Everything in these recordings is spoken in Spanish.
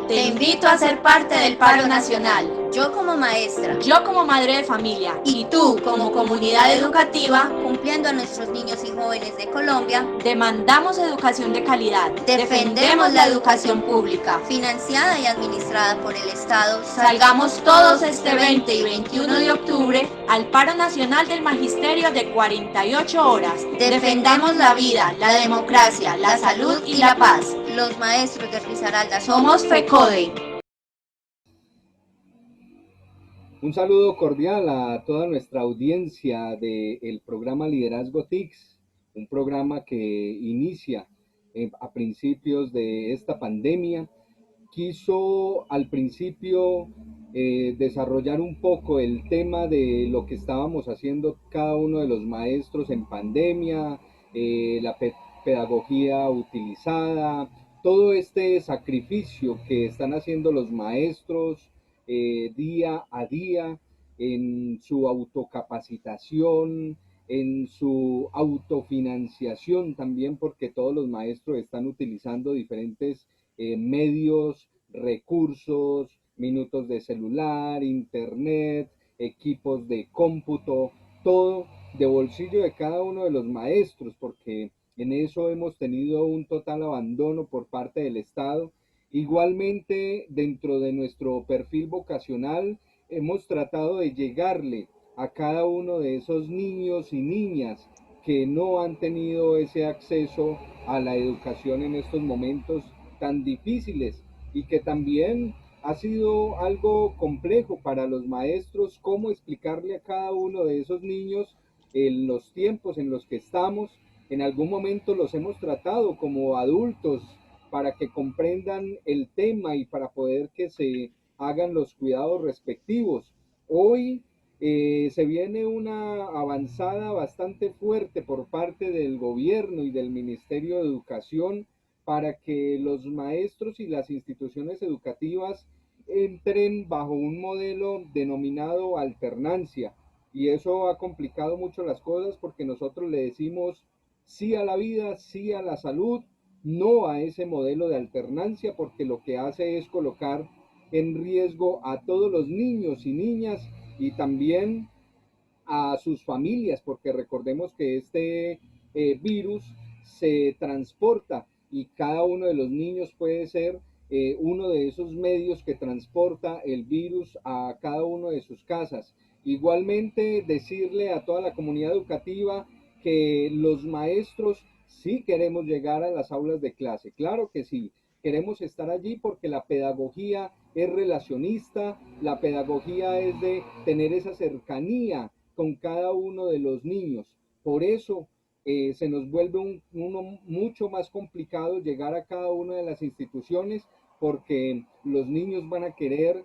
Te invito a ser parte del paro nacional. Yo como maestra. Yo como madre de familia. Y tú como comunidad educativa, cumpliendo a nuestros niños y jóvenes de Colombia, demandamos educación de calidad. defendemos la educación pública, financiada y administrada por el Estado. Salgamos todos este 20 y 21 de octubre al paro nacional del magisterio de 48 horas. Defendamos la vida, la democracia, la salud y la paz. Los maestros de Risaralda somos FECODE. Un saludo cordial a toda nuestra audiencia del programa Liderazgo TICS, un programa que inicia a principios de esta pandemia. Quiso al principio desarrollar un poco el tema de lo que estábamos haciendo cada uno de los maestros en pandemia, la pedagogía utilizada, todo este sacrificio que están haciendo los maestros día a día en su autocapacitación, en su autofinanciación también, porque todos los maestros están utilizando diferentes medios, recursos, minutos de celular, internet, equipos de cómputo, todo de bolsillo de cada uno de los maestros, porque en eso hemos tenido un total abandono por parte del Estado. Igualmente, dentro de nuestro perfil vocacional, hemos tratado de llegarle a cada uno de esos niños y niñas que no han tenido ese acceso a la educación en estos momentos tan difíciles y que también ha sido algo complejo para los maestros cómo explicarle a cada uno de esos niños en los tiempos en los que estamos. En algún momento los hemos tratado como adultos para que comprendan el tema y para poder que se hagan los cuidados respectivos. Hoy se viene una avanzada bastante fuerte por parte del gobierno y del Ministerio de Educación para que los maestros y las instituciones educativas entren bajo un modelo denominado alternancia. Y eso ha complicado mucho las cosas porque nosotros le decimos sí a la vida, sí a la salud, no a ese modelo de alternancia, porque lo que hace es colocar en riesgo a todos los niños y niñas y también a sus familias, porque recordemos que este virus se transporta y cada uno de los niños puede ser uno de esos medios que transporta el virus a cada uno de sus casas. Igualmente decirle a toda la comunidad educativa que los maestros sí queremos llegar a las aulas de clase, claro que sí, queremos estar allí porque la pedagogía es relacionista, la pedagogía es de tener esa cercanía con cada uno de los niños. Por eso se nos vuelve uno mucho más complicado llegar a cada una de las instituciones porque los niños van a querer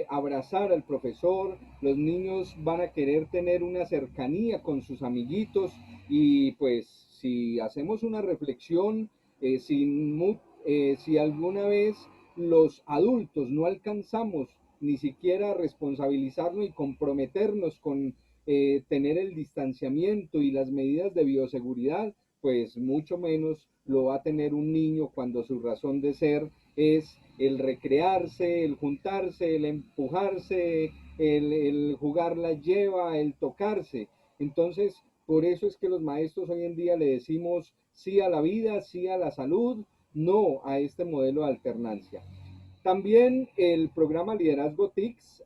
abrazar al profesor, los niños van a querer tener una cercanía con sus amiguitos y pues si hacemos una reflexión, si alguna vez los adultos no alcanzamos ni siquiera a responsabilizarnos y comprometernos con tener el distanciamiento y las medidas de bioseguridad, pues mucho menos lo va a tener un niño cuando su razón de ser es el recrearse, el juntarse, el empujarse, el jugar la lleva, el tocarse. Entonces, por eso es que los maestros hoy en día le decimos sí a la vida, sí a la salud, no a este modelo de alternancia. También el programa Liderazgo TICS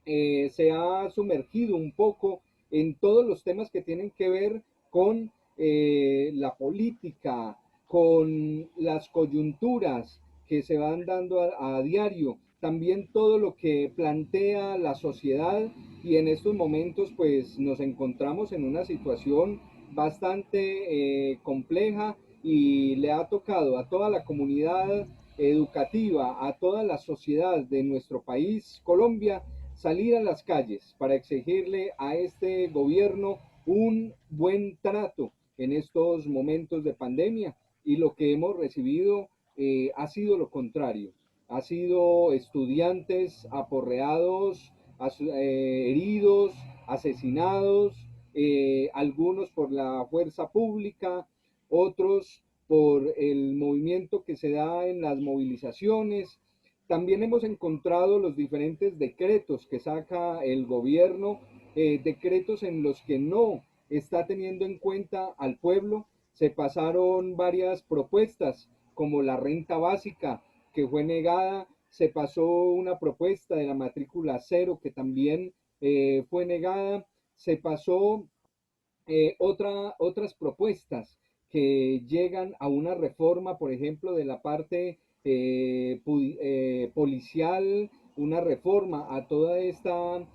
se ha sumergido un poco en todos los temas que tienen que ver con la política, con las coyunturas que se van dando a diario, también todo lo que plantea la sociedad y en estos momentos pues nos encontramos en una situación bastante compleja y le ha tocado a toda la comunidad educativa, a toda la sociedad de nuestro país, Colombia, salir a las calles para exigirle a este gobierno un buen trato en estos momentos de pandemia y lo que hemos recibido ha sido lo contrario. Ha sido estudiantes aporreados, heridos, asesinados, algunos por la fuerza pública, otros por el movimiento que se da en las movilizaciones. También hemos encontrado los diferentes decretos que saca el gobierno, decretos en los que no está teniendo en cuenta al pueblo. Se pasaron varias propuestas, como la renta básica, que fue negada. Se pasó una propuesta de la matrícula cero, que también fue negada. Se pasó otras propuestas que llegan a una reforma, por ejemplo, de la parte policial, una reforma a toda esta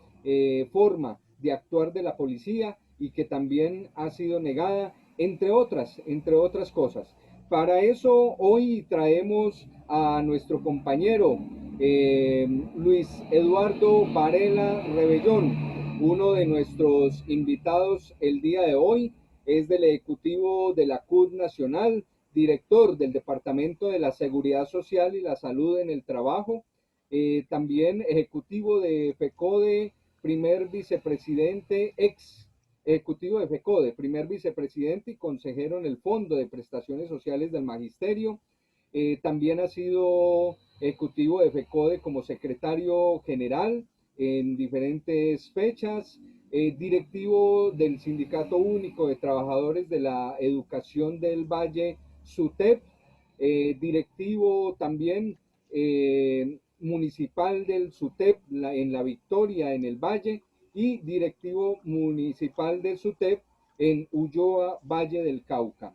forma de actuar de la policía, y que también ha sido negada, entre otras cosas. Para eso hoy traemos a nuestro compañero Luis Eduardo Varela Rebellón, uno de nuestros invitados el día de hoy. Es del Ejecutivo de la CUT Nacional, director del Departamento de la Seguridad Social y la Salud en el Trabajo, también ejecutivo de FECODE, primer vicepresidente, ex ejecutivo de FECODE, primer vicepresidente y consejero en el Fondo de Prestaciones Sociales del Magisterio. También ha sido ejecutivo de FECODE como secretario general en diferentes fechas, directivo del Sindicato Único de Trabajadores de la Educación del Valle, SUTEP, directivo también municipal del SUTEP en La Victoria, en el Valle, y directivo municipal del SUTEP en Ulloa, Valle del Cauca.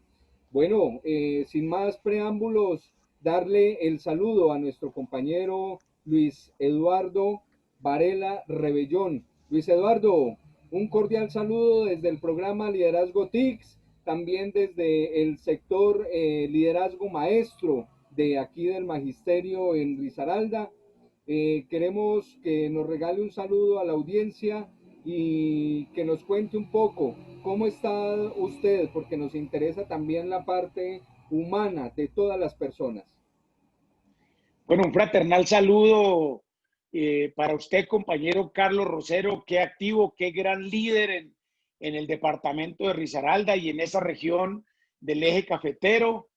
Bueno, sin más preámbulos, darle el saludo a nuestro compañero Luis Eduardo Varela Rebellón. Luis Eduardo, un cordial saludo desde el programa Liderazgo TICS, también desde el sector Liderazgo Maestro de aquí del Magisterio en Risaralda. Queremos que nos regale un saludo a la audiencia y que nos cuente un poco cómo está usted, porque nos interesa también la parte humana de todas las personas. Bueno, un fraternal saludo para usted, compañero Carlos Rosero. Qué activo, qué gran líder en el departamento de Risaralda y en esa región del eje cafetero.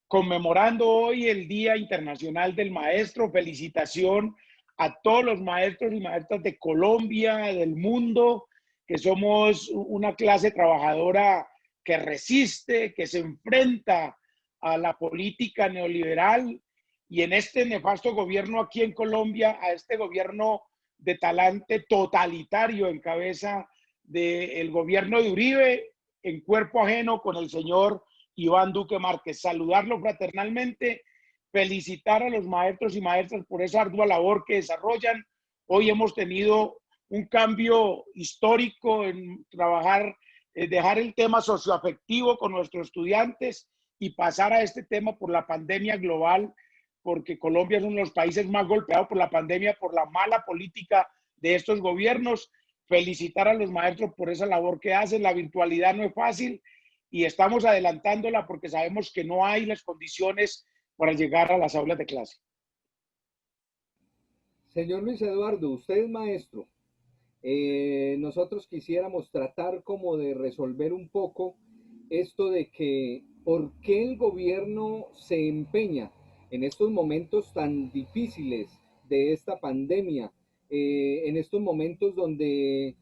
Conmemorando hoy el Día Internacional del Maestro, felicitación a todos los maestros y maestras de Colombia, del mundo, que somos una clase trabajadora que resiste, que se enfrenta a la política neoliberal, y en este nefasto gobierno aquí en Colombia, a este gobierno de talante totalitario en cabeza del gobierno de Uribe, en cuerpo ajeno con el señor Iván Duque Márquez. Saludarlo fraternalmente, felicitar a los maestros y maestras por esa ardua labor que desarrollan. Hoy hemos tenido un cambio histórico en trabajar, dejar el tema socioafectivo con nuestros estudiantes y pasar a este tema por la pandemia global, porque Colombia es uno de los países más golpeados por la pandemia, por la mala política de estos gobiernos. Felicitar a los maestros por esa labor que hacen. La virtualidad no es fácil y estamos adelantándola porque sabemos que no hay las condiciones para llegar a las aulas de clase. Señor Luis Eduardo, usted es maestro. Nosotros quisiéramos tratar como de resolver un poco esto de que por qué el gobierno se empeña en estos momentos tan difíciles de esta pandemia, en estos momentos donde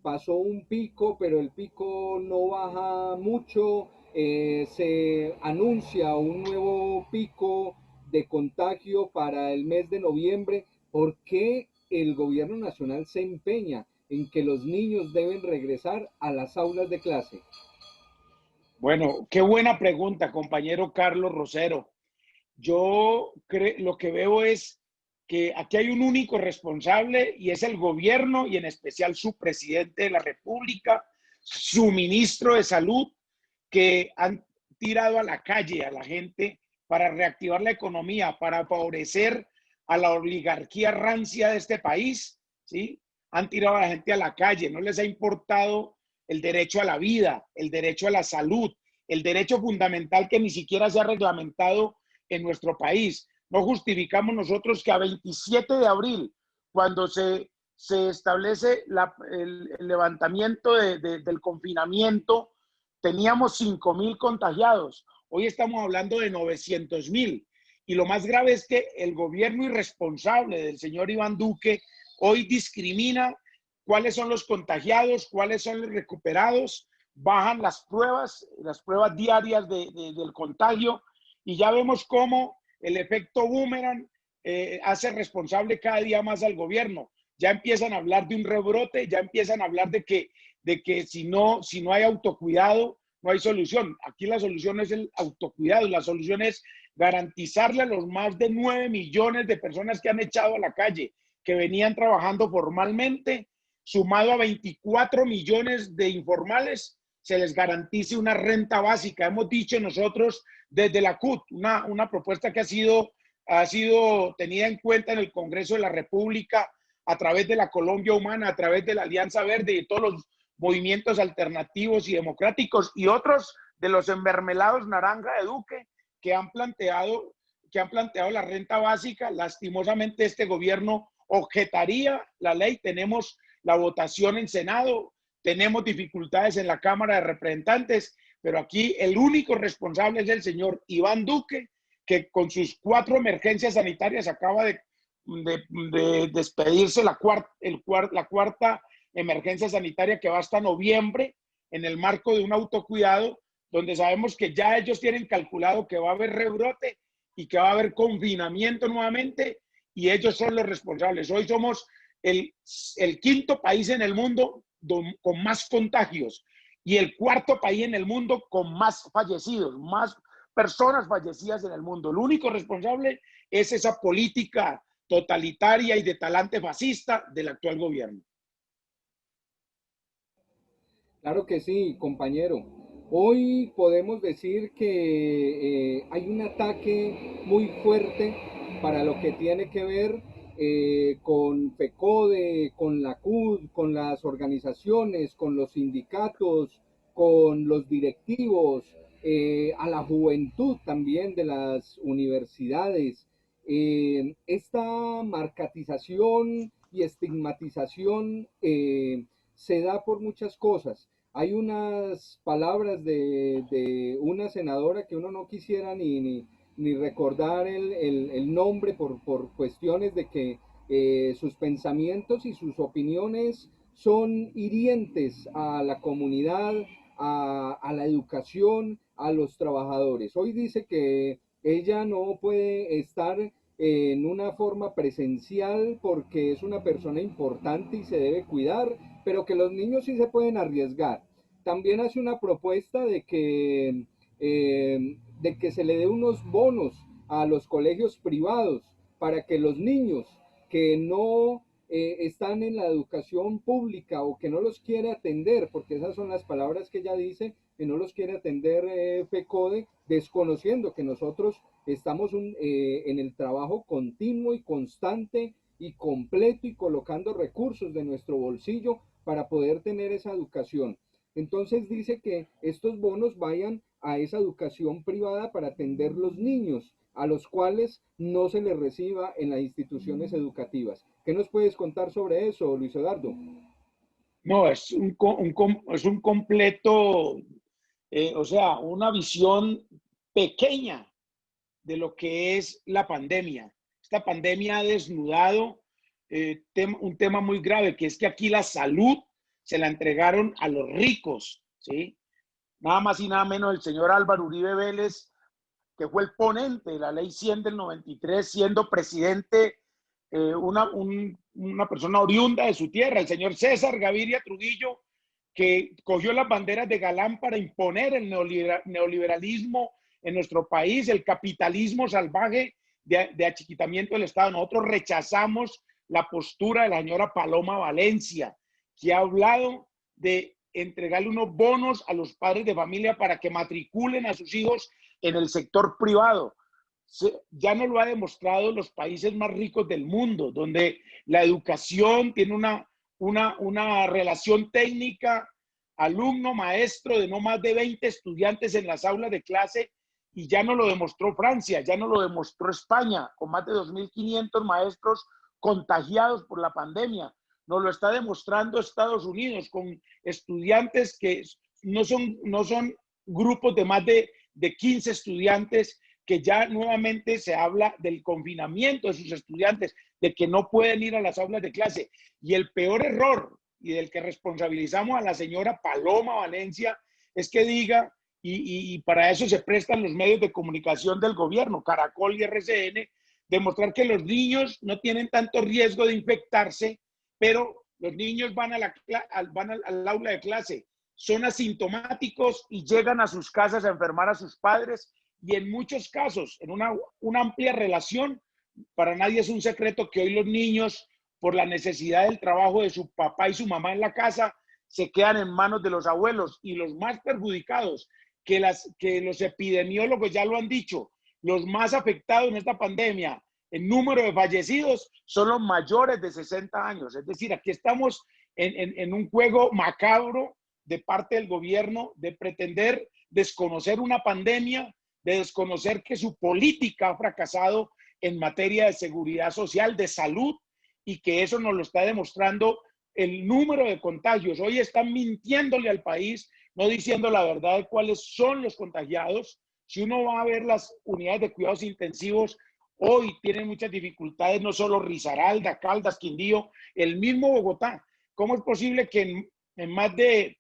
pasó un pico, pero el pico no baja mucho, se anuncia un nuevo pico de contagio para el mes de noviembre. ¿Por qué el gobierno nacional se empeña en que los niños deben regresar a las aulas de clase? Bueno, qué buena pregunta, compañero Carlos Rosero. Yo lo que veo es que aquí hay un único responsable y es el gobierno y en especial su presidente de la República, su ministro de Salud, que han tirado a la calle a la gente para reactivar la economía, para favorecer a la oligarquía rancia de este país, ¿sí? Han tirado a la gente a la calle, no les ha importado el derecho a la vida, el derecho a la salud, el derecho fundamental que ni siquiera se ha reglamentado en nuestro país. No justificamos nosotros que a 27 de abril, cuando se establece el levantamiento del confinamiento, teníamos 5.000 contagiados. Hoy estamos hablando de 900.000. Y lo más grave es que el gobierno irresponsable del señor Iván Duque hoy discrimina cuáles son los contagiados, cuáles son los recuperados, bajan las pruebas diarias del contagio, y ya vemos cómo el efecto boomerang hace responsable cada día más al gobierno. Ya empiezan a hablar de un rebrote, ya empiezan a hablar de que si no hay autocuidado, no hay solución. Aquí la solución es el autocuidado, la solución es garantizarle a los más de 9 millones de personas que han echado a la calle, que venían trabajando formalmente, sumado a 24 millones de informales, se les garantice una renta básica. Hemos dicho nosotros desde la CUT, una propuesta que ha sido tenida en cuenta en el Congreso de la República a través de la Colombia Humana, a través de la Alianza Verde y todos los movimientos alternativos y democráticos y otros de los enmermelados naranja de Duque que han planteado la renta básica. Lastimosamente este gobierno objetaría la ley. Tenemos la votación en Senado, tenemos dificultades en la Cámara de Representantes, pero aquí el único responsable es el señor Iván Duque, que con sus 4 emergencias sanitarias acaba de despedirse la cuarta emergencia sanitaria, que va hasta noviembre, en el marco de un autocuidado, donde sabemos que ya ellos tienen calculado que va a haber rebrote y que va a haber confinamiento nuevamente, y ellos son los responsables. Hoy somos el 5º país en el mundo con más contagios y el 4º país en el mundo con más fallecidos, más personas fallecidas en el mundo. El único responsable es esa política totalitaria y de talante fascista del actual gobierno. Claro que sí, compañero. Hoy podemos decir que hay un ataque muy fuerte para lo que tiene que ver con FECODE, con la CUT, con las organizaciones, con los sindicatos, con los directivos, a la juventud también de las universidades. Esta marcatización y estigmatización se da por muchas cosas. Hay unas palabras de una senadora que uno no quisiera ni recordar el nombre por cuestiones de que sus pensamientos y sus opiniones son hirientes a la comunidad, a la educación, a los trabajadores. Hoy dice que ella no puede estar en una forma presencial porque es una persona importante y se debe cuidar, pero que los niños sí se pueden arriesgar. También hace una propuesta de que se le dé unos bonos a los colegios privados para que los niños que no están en la educación pública o que no los quiere atender, porque esas son las palabras que ella dice, que no los quiere atender FECODE, desconociendo que nosotros estamos en el trabajo continuo y constante y completo y colocando recursos de nuestro bolsillo para poder tener esa educación. Entonces dice que estos bonos vayan a esa educación privada para atender los niños a los cuales no se les reciba en las instituciones educativas. ¿Qué nos puedes contar sobre eso, Luis Eduardo? No, es un completo, o sea, una visión pequeña de lo que es la pandemia. Esta pandemia ha desnudado un tema muy grave, que es que aquí la salud se la entregaron a los ricos, ¿sí? Nada más y nada menos el señor Álvaro Uribe Vélez, que fue el ponente de la ley 100 del 93, siendo presidente una persona oriunda de su tierra, el señor César Gaviria Trujillo, que cogió las banderas de Galán para imponer el neoliberalismo en nuestro país, el capitalismo salvaje de achiquitamiento del Estado. Nosotros rechazamos la postura de la señora Paloma Valencia, que ha hablado de entregarle unos bonos a los padres de familia para que matriculen a sus hijos en el sector privado. Ya nos lo ha demostrado los países más ricos del mundo, donde la educación tiene una relación técnica alumno-maestro de no más de 20 estudiantes en las aulas de clase, y ya nos lo demostró Francia, ya nos lo demostró España, con más de 2.500 maestros contagiados por la pandemia. Nos lo está demostrando Estados Unidos, con estudiantes que no son grupos de más de 15 estudiantes, que ya nuevamente se habla del confinamiento de sus estudiantes, de que no pueden ir a las aulas de clase. Y el peor error, y del que responsabilizamos a la señora Paloma Valencia, es que diga, y para eso se prestan los medios de comunicación del gobierno, Caracol y RCN, demostrar que los niños no tienen tanto riesgo de infectarse, pero los niños van al aula de clase, son asintomáticos y llegan a sus casas a enfermar a sus padres, y en muchos casos, en una amplia relación, para nadie es un secreto que hoy los niños, por la necesidad del trabajo de su papá y su mamá en la casa, se quedan en manos de los abuelos, y los más perjudicados, que los epidemiólogos ya lo han dicho, los más afectados en esta pandemia en número de fallecidos son los mayores de 60 años. Es decir, aquí estamos en un juego macabro de parte del gobierno de pretender desconocer una pandemia, de desconocer que su política ha fracasado en materia de seguridad social, de salud, y que eso nos lo está demostrando el número de contagios. Hoy están mintiéndole al país, no diciendo la verdad de cuáles son los contagiados. Si uno va a ver las unidades de cuidados intensivos, hoy tienen muchas dificultades, no solo Risaralda, Caldas, Quindío, el mismo Bogotá. ¿Cómo es posible que en más de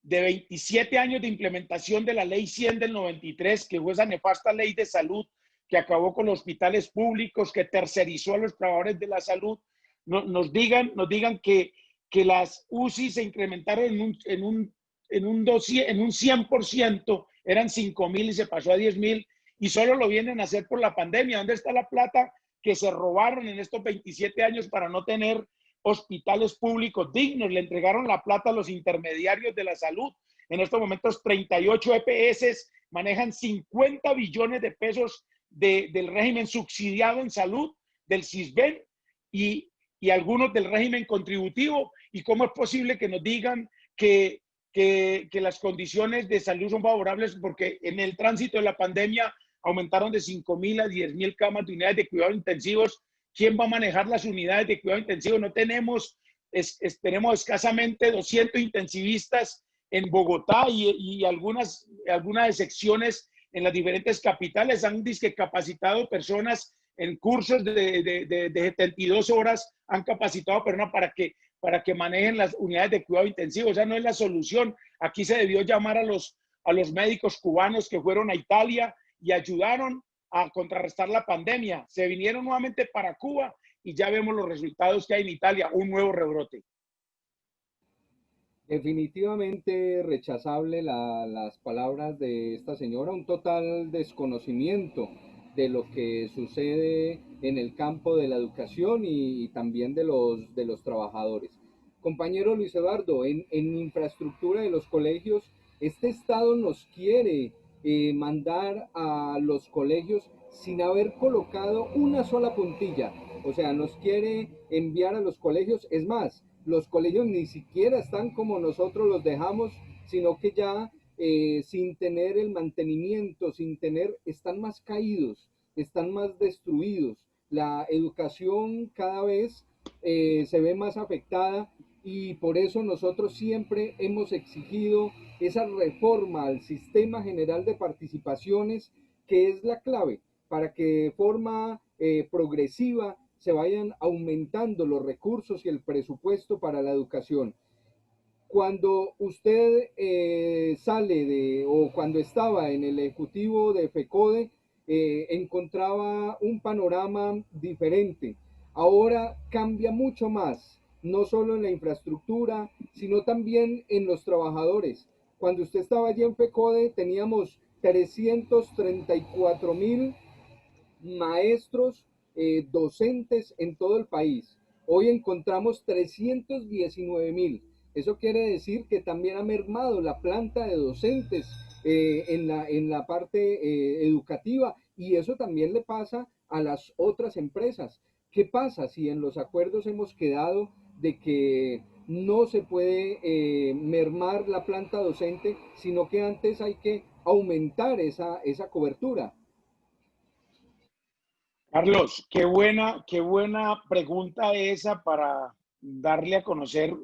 27 años de implementación de la Ley 100 del 93, que fue esa nefasta ley de salud que acabó con los hospitales públicos, que tercerizó a los trabajadores de la salud, nos digan que las UCI se incrementaron en un 100%, eran 5,000 y se pasó a 10,000, y solo lo vienen a hacer por la pandemia? ¿Dónde está la plata que se robaron en estos 27 años para no tener hospitales públicos dignos? Le entregaron la plata a los intermediarios de la salud. En estos momentos 38 EPS manejan 50 billones de pesos del régimen subsidiado en salud, del CISBEN, y algunos del régimen contributivo. ¿Y cómo es posible que nos digan que las condiciones de salud son favorables? Porque en el tránsito de la pandemia aumentaron de 5,000 a 10,000 camas de unidades de cuidados intensivos. ¿Quién va a manejar las unidades de cuidado intensivo? No tenemos, tenemos escasamente 200 intensivistas en Bogotá, y algunas secciones en las diferentes capitales han capacitado personas en cursos de 72 horas, han capacitado personas para que manejen las unidades de cuidado intensivo. O sea, no es la solución. Aquí se debió llamar a los médicos cubanos que fueron a Italia y ayudaron a contrarrestar la pandemia. Se vinieron nuevamente para Cuba y ya vemos los resultados que hay en Italia, un nuevo rebrote. Definitivamente rechazable las palabras de esta señora, un total desconocimiento de lo que sucede en el campo de la educación y también de los trabajadores. Compañero Luis Eduardo, en infraestructura de los colegios, este Estado nos quiere mandar a los colegios sin haber colocado una sola puntilla. O sea, nos quiere enviar a los colegios, es más, los colegios ni siquiera están como nosotros los dejamos, sino que ya sin tener el mantenimiento, están más caídos, están más destruidos. La educación cada vez se ve más afectada, y por eso nosotros siempre hemos exigido esa reforma al sistema general de participaciones, que es la clave para que de forma progresiva se vayan aumentando los recursos y el presupuesto para la educación. Cuando usted o cuando estaba en el ejecutivo de FECODE, encontraba un panorama diferente. Ahora cambia mucho más, no solo en la infraestructura, sino también en los trabajadores. Cuando usted estaba allí en FECODE, teníamos 334,000 maestros docentes en todo el país. Hoy encontramos 319,000. Eso quiere decir que también ha mermado la planta de docentes en la parte educativa, y eso también le pasa a las otras empresas. ¿Qué pasa si en los acuerdos hemos quedado de que no se puede mermar la planta docente, sino que antes hay que aumentar esa cobertura? Carlos, qué buena pregunta esa para darle a conocer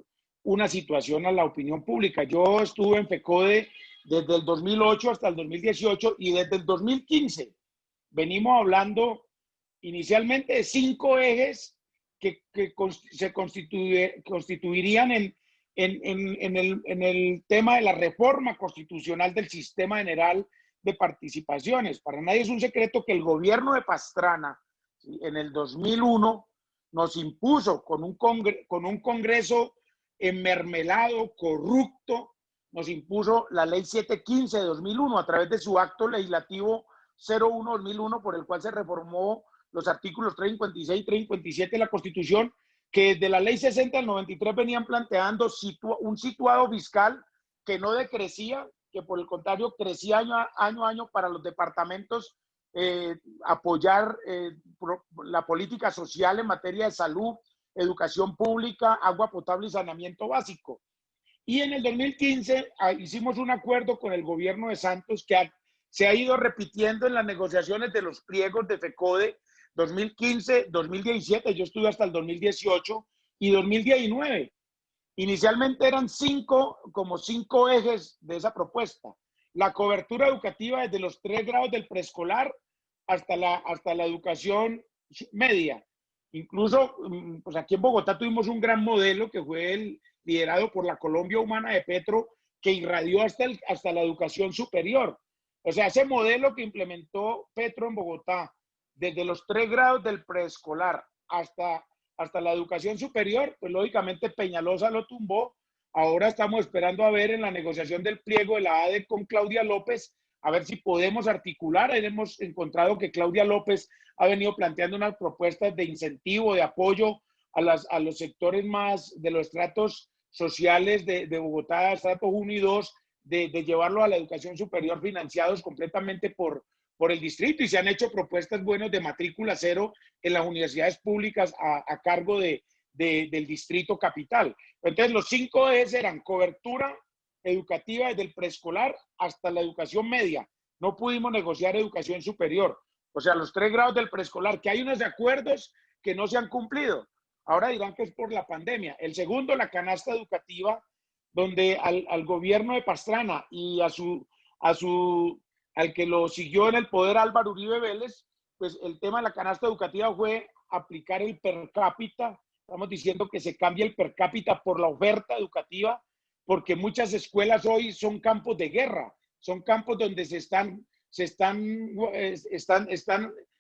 una situación a la opinión pública. Yo estuve en FECODE desde el 2008 hasta el 2018 y desde el 2015 venimos hablando inicialmente de 5 ejes que se constituirían en el tema de la reforma constitucional del sistema general de participaciones. Para nadie es un secreto que el gobierno de Pastrana, ¿sí?, en el 2001 nos impuso con un Congreso enmermelado, corrupto, nos impuso la ley 715 de 2001 a través de su acto legislativo 01-2001, por el cual se reformó los artículos 356 y 357 de la Constitución, que desde la ley 60 del 93 venían planteando un situado fiscal que no decrecía, que por el contrario crecía año a año para los departamentos, apoyar la política social en materia de salud, educación pública, agua potable y saneamiento básico. Y en el 2015 hicimos un acuerdo con el gobierno de Santos que se ha ido repitiendo en las negociaciones de los pliegos de FECODE 2015, 2017, yo estuve hasta el 2018 y 2019. Inicialmente eran 5 ejes de esa propuesta. La cobertura educativa desde los 3 grados del preescolar hasta la educación media. Incluso, pues aquí en Bogotá tuvimos un gran modelo que fue liderado por la Colombia Humana de Petro, que irradió hasta la educación superior. O sea, ese modelo que implementó Petro en Bogotá, desde los 3 grados del preescolar hasta la educación superior, pues lógicamente Peñalosa lo tumbó. Ahora estamos esperando a ver en la negociación del pliego de la ADE con Claudia López, a ver si podemos articular. Ahí hemos encontrado que Claudia López ha venido planteando unas propuestas de incentivo, de apoyo a los sectores más de los estratos sociales de Bogotá, estratos 1 y 2, de llevarlo a la educación superior financiados completamente por el distrito, y se han hecho propuestas buenas de matrícula cero en las universidades públicas a cargo del distrito capital. Entonces, los 5 ejes eran cobertura educativa desde el preescolar hasta la educación media. No pudimos negociar educación superior, o sea, los 3 grados del preescolar, que hay unos acuerdos que no se han cumplido. Ahora dirán que es por la pandemia. El segundo, la canasta educativa, donde al gobierno de Pastrana y al que lo siguió en el poder, Álvaro Uribe Vélez, pues el tema de la canasta educativa fue aplicar el per cápita. Estamos diciendo que se cambie el per cápita por la oferta educativa, porque muchas escuelas hoy son campos de guerra, son campos donde se están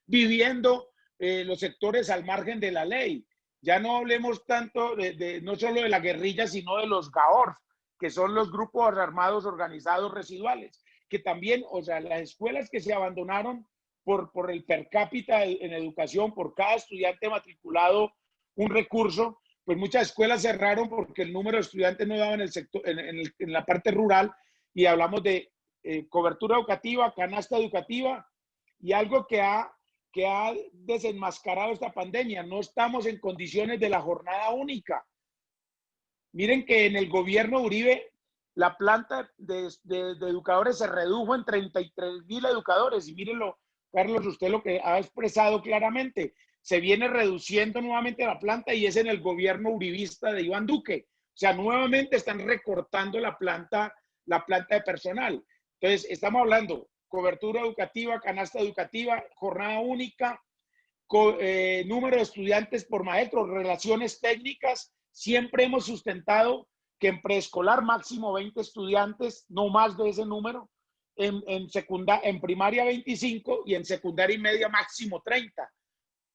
viviendo los sectores al margen de la ley. Ya no hablemos tanto no solo de la guerrilla, sino de los GAORF, que son los grupos armados organizados residuales, que también, o sea, las escuelas que se abandonaron por el per cápita en educación, por cada estudiante matriculado un recurso, pues muchas escuelas cerraron porque el número de estudiantes no daba en el sector, en la parte rural, y hablamos de cobertura educativa, canasta educativa, y algo que ha desenmascarado esta pandemia. No estamos en condiciones de la jornada única. Miren que en el gobierno de Uribe la planta de educadores se redujo en 33,000 educadores, y mírenlo, Carlos, usted lo que ha expresado claramente, se viene reduciendo nuevamente la planta, y es en el gobierno uribista de Iván Duque. O sea, nuevamente están recortando la planta de personal. Entonces, estamos hablando cobertura educativa, canasta educativa, jornada única, número de estudiantes por maestro, relaciones técnicas. Siempre hemos sustentado que en preescolar máximo 20 estudiantes, no más de ese número, en primaria 25 y en secundaria y media máximo 30.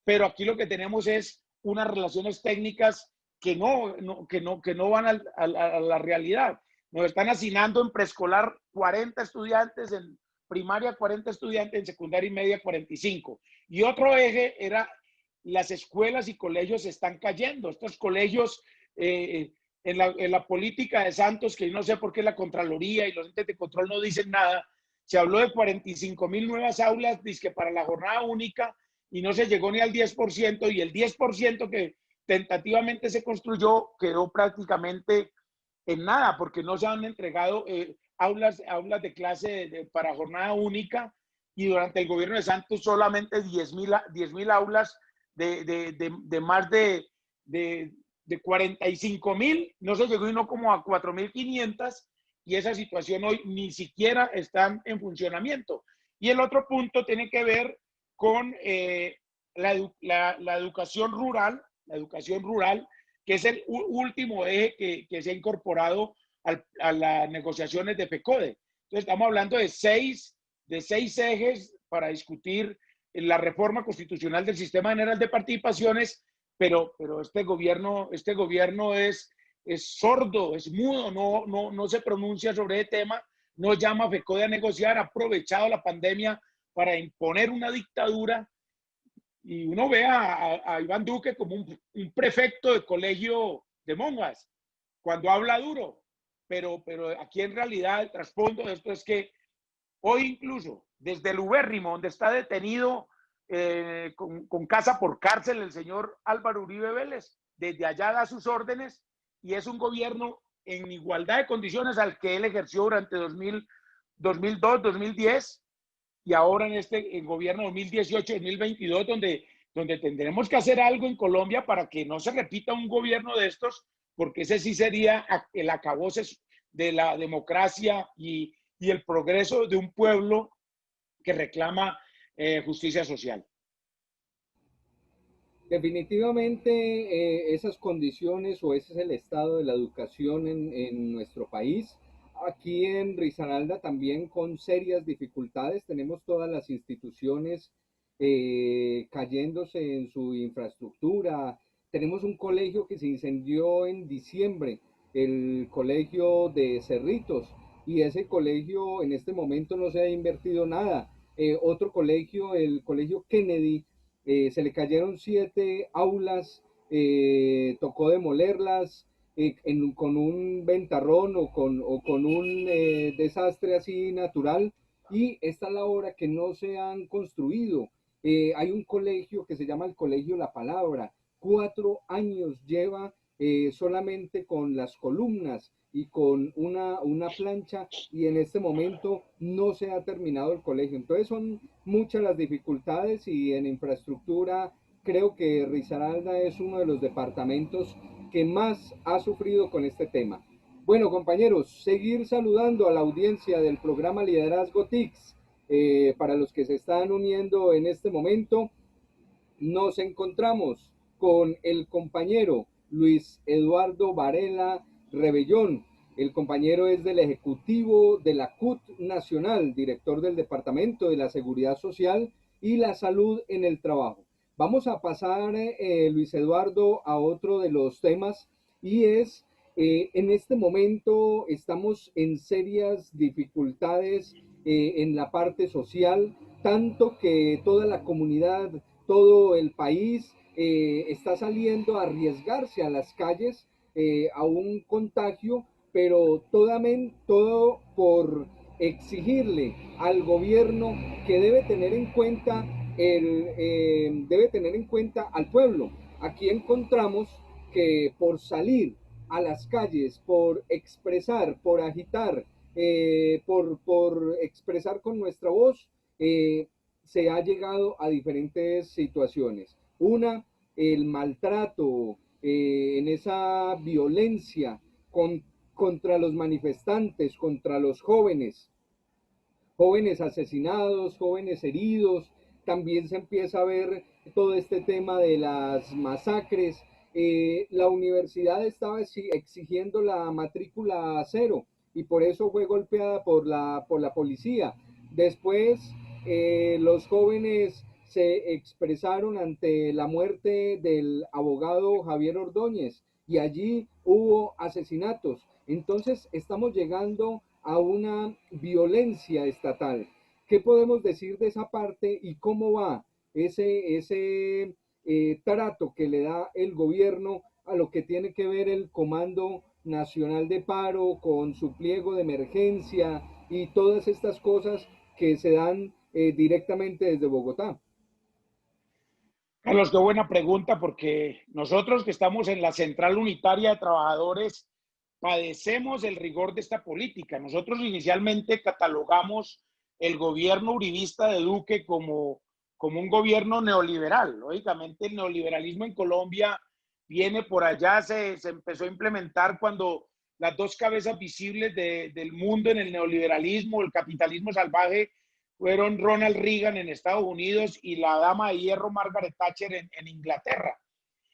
Pero aquí lo que tenemos es unas relaciones técnicas que no van a la realidad. Nos están asignando en preescolar 40 estudiantes, en primaria 40 estudiantes, en secundaria y media 45. Y otro eje era las escuelas y colegios están cayendo. Estos colegios, en la política de Santos, que yo no sé por qué la Contraloría y los entes de control no dicen nada, se habló de 45,000 nuevas aulas, dizque para la jornada única, y no se llegó ni al 10%, y el 10% que tentativamente se construyó quedó prácticamente en nada, porque no se han entregado aulas de clase para jornada única, y durante el gobierno de Santos solamente 10,000 aulas de más de de 45.000, no se llegó sino como a 4.500, y esa situación hoy ni siquiera está en funcionamiento. Y el otro punto tiene que ver con la educación rural, que es el último eje que se ha incorporado a las negociaciones de FECODE. Entonces estamos hablando de seis ejes para discutir la reforma constitucional del sistema general de participaciones, pero este gobierno es sordo, es mudo, no se pronuncia sobre el tema, no llama a FECODE a negociar, ha aprovechado la pandemia para imponer una dictadura, y uno ve a Iván Duque como un prefecto de colegio de monjas, cuando habla duro, pero aquí en realidad el trasfondo de esto es que hoy incluso desde el ubérrimo, donde está detenido con casa por cárcel el señor Álvaro Uribe Vélez, desde allá da sus órdenes, y es un gobierno en igualdad de condiciones al que él ejerció durante 2002, 2010, y ahora en gobierno 2018-2022, donde tendremos que hacer algo en Colombia para que no se repita un gobierno de estos, porque ese sí sería el acabose de la democracia y el progreso de un pueblo que reclama justicia social. Definitivamente esas condiciones o ese es el estado de la educación en nuestro país. Aquí en Risaralda también con serias dificultades, tenemos todas las instituciones cayéndose en su infraestructura. Tenemos un colegio que se incendió en diciembre, el colegio de Cerritos, y ese colegio en este momento no se ha invertido nada. Otro colegio, el colegio Kennedy, se le cayeron 7 aulas, tocó demolerlas con un ventarrón o con un desastre así natural, y esta es la hora que no se han construido. Hay un colegio que se llama el Colegio La Palabra, 4 años lleva solamente con las columnas y con una plancha, y en este momento no se ha terminado el colegio. Entonces son muchas las dificultades, y en infraestructura creo que Risaralda es uno de los departamentos que más ha sufrido con este tema. Bueno, compañeros, seguir saludando a la audiencia del programa Liderazgo TICS. Para los que se están uniendo en este momento, nos encontramos con el compañero Luis Eduardo Varela Rebellón. El compañero es del Ejecutivo de la CUT Nacional, director del Departamento de la Seguridad Social y la Salud en el Trabajo. Vamos a pasar, Luis Eduardo, a otro de los temas, y es, en este momento estamos en serias dificultades en la parte social, tanto que toda la comunidad, todo el país está saliendo a arriesgarse a las calles a un contagio, pero todo por exigirle al gobierno que debe tener en cuenta al pueblo. Aquí encontramos que por salir a las calles, por expresar, por agitar, por expresar con nuestra voz, se ha llegado a diferentes situaciones. Una, el maltrato, en esa violencia contra los manifestantes, contra los jóvenes asesinados, jóvenes heridos. También se empieza a ver todo este tema de las masacres. La universidad estaba exigiendo la matrícula cero, y por eso fue golpeada por la policía. Después los jóvenes se expresaron ante la muerte del abogado Javier Ordóñez, y allí hubo asesinatos. Entonces estamos llegando a una violencia estatal. ¿Qué podemos decir de esa parte y cómo va ese trato que le da el gobierno a lo que tiene que ver el Comando Nacional de Paro con su pliego de emergencia y todas estas cosas que se dan directamente desde Bogotá? Carlos, qué buena pregunta, porque nosotros que estamos en la Central Unitaria de Trabajadores padecemos el rigor de esta política. Nosotros inicialmente catalogamos el gobierno uribista de Duque como un gobierno neoliberal. Lógicamente, el neoliberalismo en Colombia viene por allá, se empezó a implementar cuando las dos cabezas visibles del mundo en el neoliberalismo, el capitalismo salvaje, fueron Ronald Reagan en Estados Unidos y la dama de hierro Margaret Thatcher en Inglaterra.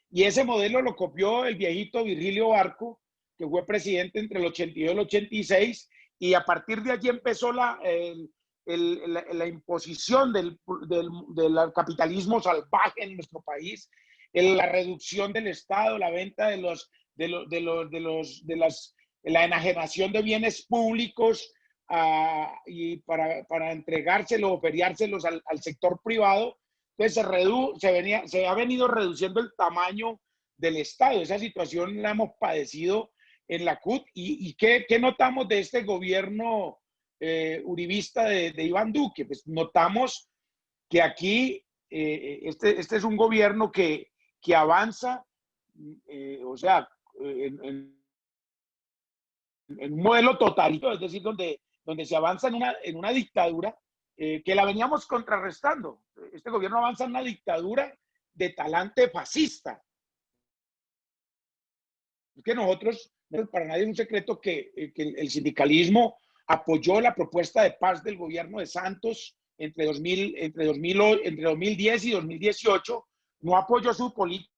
Y ese modelo lo copió el viejito Virgilio Barco, que fue presidente entre el 82 y el 86, y a partir de allí empezó la imposición del capitalismo salvaje en nuestro país, la reducción del Estado, la venta la enajenación de bienes públicos y para entregárselos o feriárselos al sector privado. Entonces se ha venido reduciendo el tamaño del Estado. Esa situación la hemos padecido en la CUT. ¿Y qué notamos de este gobierno uribista de Iván Duque? Pues notamos que aquí este es un gobierno que avanza, o sea, en un modelo totalitario, es decir, donde se avanza en una dictadura que la veníamos contrarrestando. Este gobierno avanza en una dictadura de talante fascista. Es que nosotros, para nadie es un secreto que el sindicalismo apoyó la propuesta de paz del gobierno de Santos entre 2010 y 2018, no apoyó su política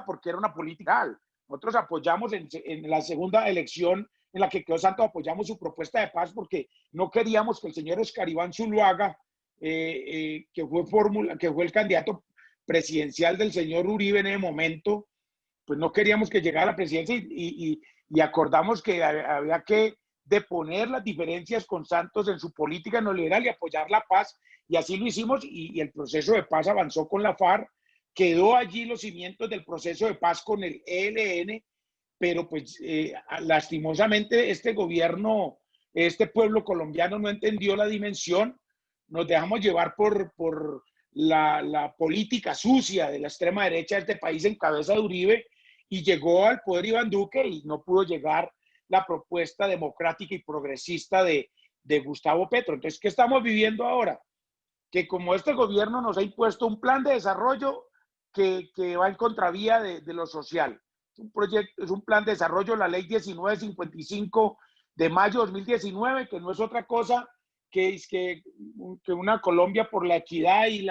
porque era una política real. Nosotros apoyamos en la segunda elección en la que quedó Santos, apoyamos su propuesta de paz porque no queríamos que el señor Oscar Iván Zuluaga, que fue el candidato presidencial del señor Uribe en ese momento, pues no queríamos que llegara a la presidencia y acordamos que había que deponer las diferencias con Santos en su política neoliberal y apoyar la paz, y así lo hicimos, y el proceso de paz avanzó con la FARC. Quedó allí los cimientos del proceso de paz con el ELN, pero pues lastimosamente este gobierno, este pueblo colombiano no entendió la dimensión. Nos dejamos llevar por la política sucia de la extrema derecha de este país en cabeza de Uribe, y llegó al poder Iván Duque y no pudo llegar la propuesta democrática y progresista de Gustavo Petro. Entonces, ¿qué estamos viviendo ahora? Que como este gobierno nos ha impuesto un plan de desarrollo que va en contravía de lo social. Es un plan de desarrollo, la ley 1955 de mayo de 2019, que no es otra cosa que una Colombia por la equidad y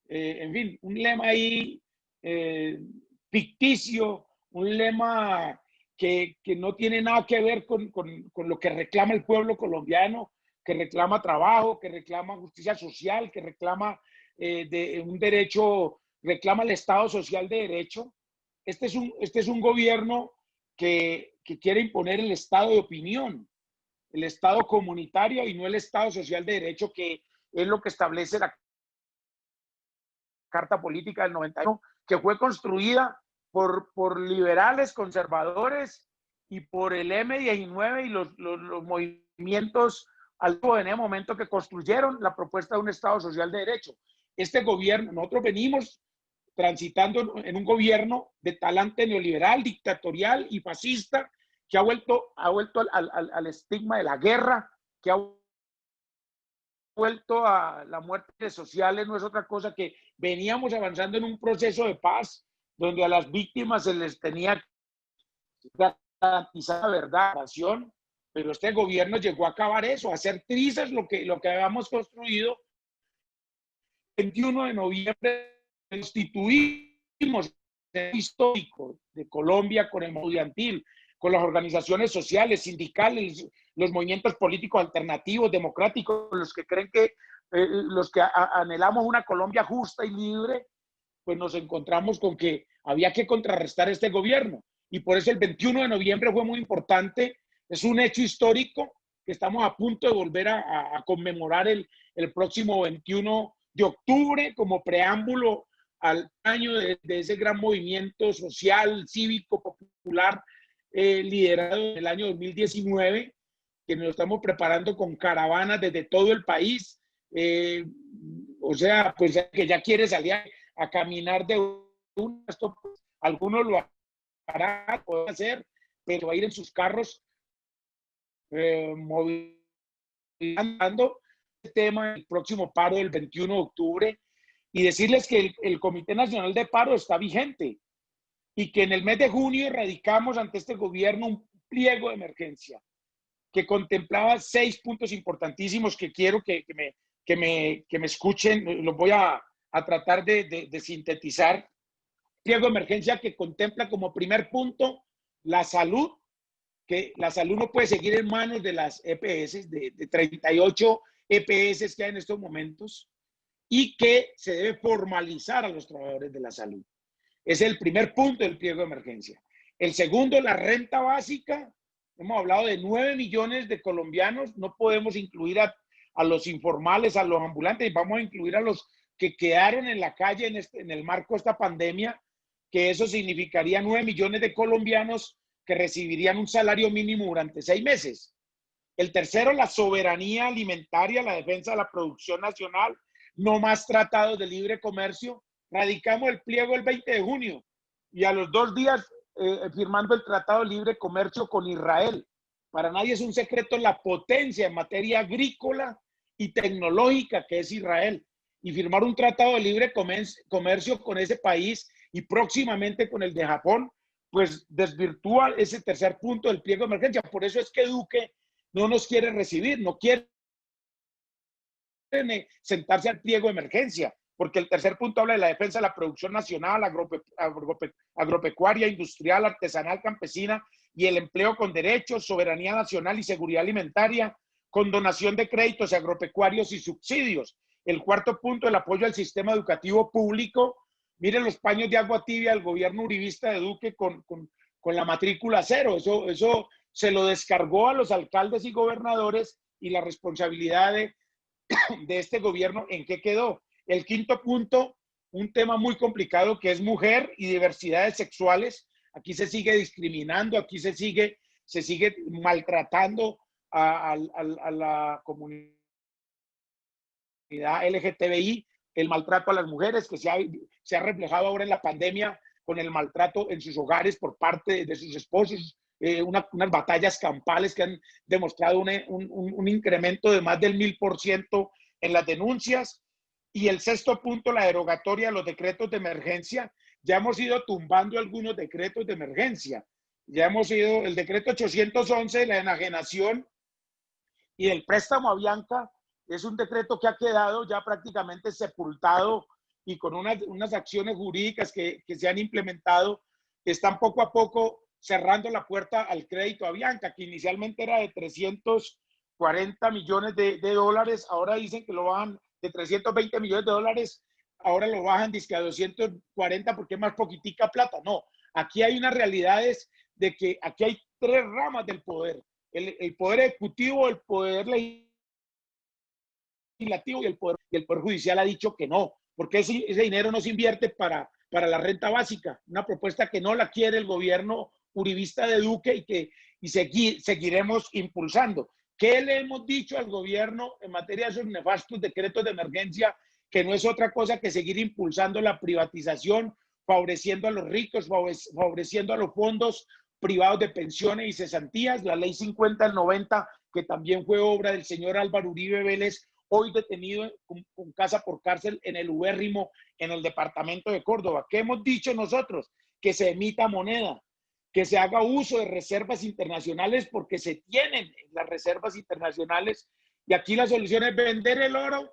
en fin, un lema ahí ficticio, un lema que no tiene nada que ver con lo que reclama el pueblo colombiano, que reclama trabajo, que reclama justicia social, que reclama un derecho, reclama el Estado social de derecho. Este es un gobierno que quiere imponer el Estado de opinión, el Estado comunitario y no el Estado social de derecho, que es lo que establece la Carta Política del 91, que fue construida por liberales, conservadores y por el M19 y los movimientos al en ese momento que construyeron la propuesta de un Estado social de derecho. Este gobierno, nosotros venimos transitando en un gobierno de talante neoliberal, dictatorial y fascista, que ha vuelto al estigma de la guerra, que ha vuelto a la muerte sociales. No es otra cosa que veníamos avanzando en un proceso de paz donde a las víctimas se les tenía garantizada verdad, pero este gobierno llegó a acabar eso, a hacer trizas lo que habíamos construido. El 21 de noviembre instituimos el histórico de Colombia con el estudiantil, con las organizaciones sociales, sindicales, los movimientos políticos alternativos, democráticos, los que creen que los que anhelamos una Colombia justa y libre, pues nos encontramos con que había que contrarrestar este gobierno. Y por eso el 21 de noviembre fue muy importante. Es un hecho histórico que estamos a punto de volver a conmemorar el próximo 21 de octubre como preámbulo al año de ese gran movimiento social, cívico, popular, liderado en el año 2019, que nos estamos preparando con caravanas desde todo el país. O sea, pues que ya quiere salir a caminar de uno, esto pues, algunos lo harán, puede hacer, pero va a ir en sus carros movilizando el tema del próximo paro del 21 de octubre. y decirles que el Comité Nacional de Paro está vigente y que en el mes de junio radicamos ante este gobierno un pliego de emergencia que contemplaba 6 puntos importantísimos que quiero que me escuchen. Los voy a tratar de sintetizar. Pliego de emergencia que contempla como primer punto la salud, que la salud no puede seguir en manos de las EPS, de 38 EPS que hay en estos momentos, y que se debe formalizar a los trabajadores de la salud. Ese es el primer punto del pliego de emergencia. El segundo, la renta básica. Hemos hablado de 9 millones de colombianos. No podemos incluir a los informales, a los ambulantes, vamos a incluir a los que quedaron en la calle en el marco de esta pandemia, que eso significaría 9 millones de colombianos que recibirían un salario mínimo durante 6 meses. El tercero, la soberanía alimentaria, la defensa de la producción nacional, no más tratados de libre comercio. Radicamos el pliego el 20 de junio y a los 2 días firmando el Tratado de Libre Comercio con Israel. Para nadie es un secreto la potencia en materia agrícola y tecnológica que es Israel. Y firmar un Tratado de Libre Comercio con ese país y próximamente con el de Japón, pues desvirtúa ese tercer punto del pliego de emergencia. Por eso es que Duque no nos quiere recibir, no quiere sentarse al pliego de emergencia, porque el tercer punto habla de la defensa de la producción nacional, agropecuaria, industrial, artesanal, campesina y el empleo con derechos, soberanía nacional y seguridad alimentaria, condonación de créditos agropecuarios y subsidios. El cuarto punto, el apoyo al sistema educativo público. Miren los paños de agua tibia del gobierno uribista de Duque con la matrícula cero. Eso se lo descargó a los alcaldes y gobernadores, y la responsabilidad de este gobierno, ¿en qué quedó? El quinto punto, un tema muy complicado que es mujer y diversidades sexuales. Aquí se sigue discriminando, aquí se sigue maltratando a la comunidad LGTBI, el maltrato a las mujeres que se ha reflejado ahora en la pandemia con el maltrato en sus hogares por parte de sus esposos, unas batallas campales que han demostrado un incremento de más del 1000% en las denuncias. Y el sexto punto, la derogatoria de los decretos de emergencia. Ya hemos ido tumbando algunos decretos de emergencia. Ya hemos ido, el decreto 811, la enajenación y el préstamo a Bianca, es un decreto que ha quedado ya prácticamente sepultado y con unas acciones jurídicas que se han implementado, están poco a poco cerrando la puerta al crédito a Bianca, que inicialmente era de 340 millones de dólares, ahora dicen que lo bajan de 320 millones de dólares, ahora lo bajan dizque a 240 porque es más poquitica plata. No, aquí hay unas realidades de que aquí hay 3 ramas del poder, el poder ejecutivo, el poder legislativo y el poder judicial ha dicho que no, porque ese dinero no se invierte para la renta básica, una propuesta que no la quiere el gobierno uribista de Duque y seguiremos impulsando. ¿Qué le hemos dicho al gobierno en materia de esos nefastos decretos de emergencia? Que no es otra cosa que seguir impulsando la privatización, favoreciendo a los ricos, favoreciendo a los fondos privados de pensiones y cesantías. La ley 50 del 90, que también fue obra del señor Álvaro Uribe Vélez, hoy detenido con casa por cárcel en el ubérrimo, en el departamento de Córdoba. ¿Qué hemos dicho nosotros? Que se emita moneda, que se haga uso de reservas internacionales, porque se tienen las reservas internacionales, y aquí la solución es vender el oro,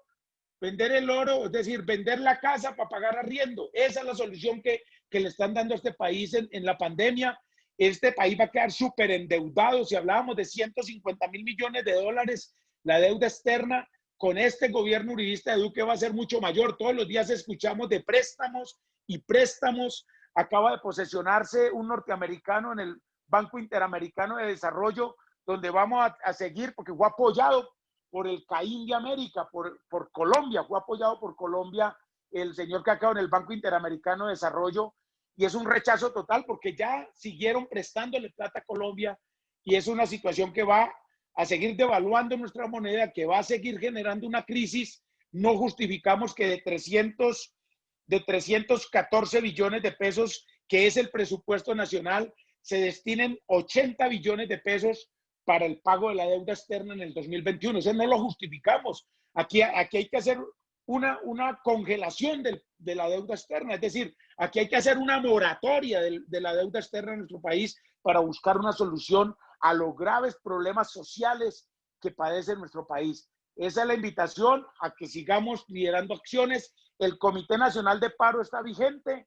es decir, vender la casa para pagar arriendo. Esa es la solución que le están dando a este país en la pandemia. Este país va a quedar súper endeudado. Si hablábamos de 150.000 millones de dólares, la deuda externa con este gobierno uribista de Duque va a ser mucho mayor. Todos los días escuchamos de préstamos y préstamos. Acaba de posesionarse un norteamericano en el Banco Interamericano de Desarrollo, donde vamos a seguir, porque fue apoyado por el Caín de América, por Colombia, fue apoyado por Colombia el señor que acaba en el Banco Interamericano de Desarrollo, y es un rechazo total porque ya siguieron prestándole plata a Colombia, y es una situación que va a seguir devaluando nuestra moneda, que va a seguir generando una crisis. No justificamos que de 314 billones de pesos, que es el presupuesto nacional, se destinen 80 billones de pesos para el pago de la deuda externa en el 2021. Eso no lo justificamos. Aquí hay que hacer una congelación de la deuda externa. Es decir, aquí hay que hacer una moratoria de la deuda externa en nuestro país para buscar una solución a los graves problemas sociales que padece nuestro país. Esa es la invitación a que sigamos liderando acciones. El Comité Nacional de Paro está vigente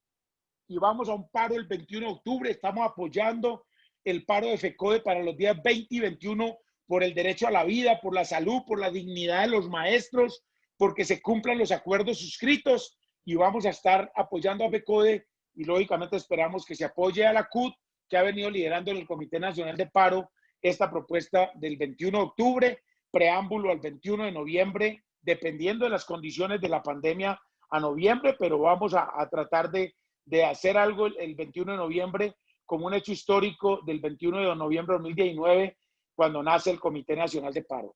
y vamos a un paro el 21 de octubre. Estamos apoyando el paro de FECODE para los días 20 y 21 por el derecho a la vida, por la salud, por la dignidad de los maestros, porque se cumplan los acuerdos suscritos, y vamos a estar apoyando a FECODE y lógicamente esperamos que se apoye a la CUT, que ha venido liderando en el Comité Nacional de Paro esta propuesta del 21 de octubre, preámbulo al 21 de noviembre, dependiendo de las condiciones de la pandemia a noviembre, pero vamos a tratar de hacer algo el 21 de noviembre como un hecho histórico del 21 de noviembre de 2019, cuando nace el Comité Nacional de Paro.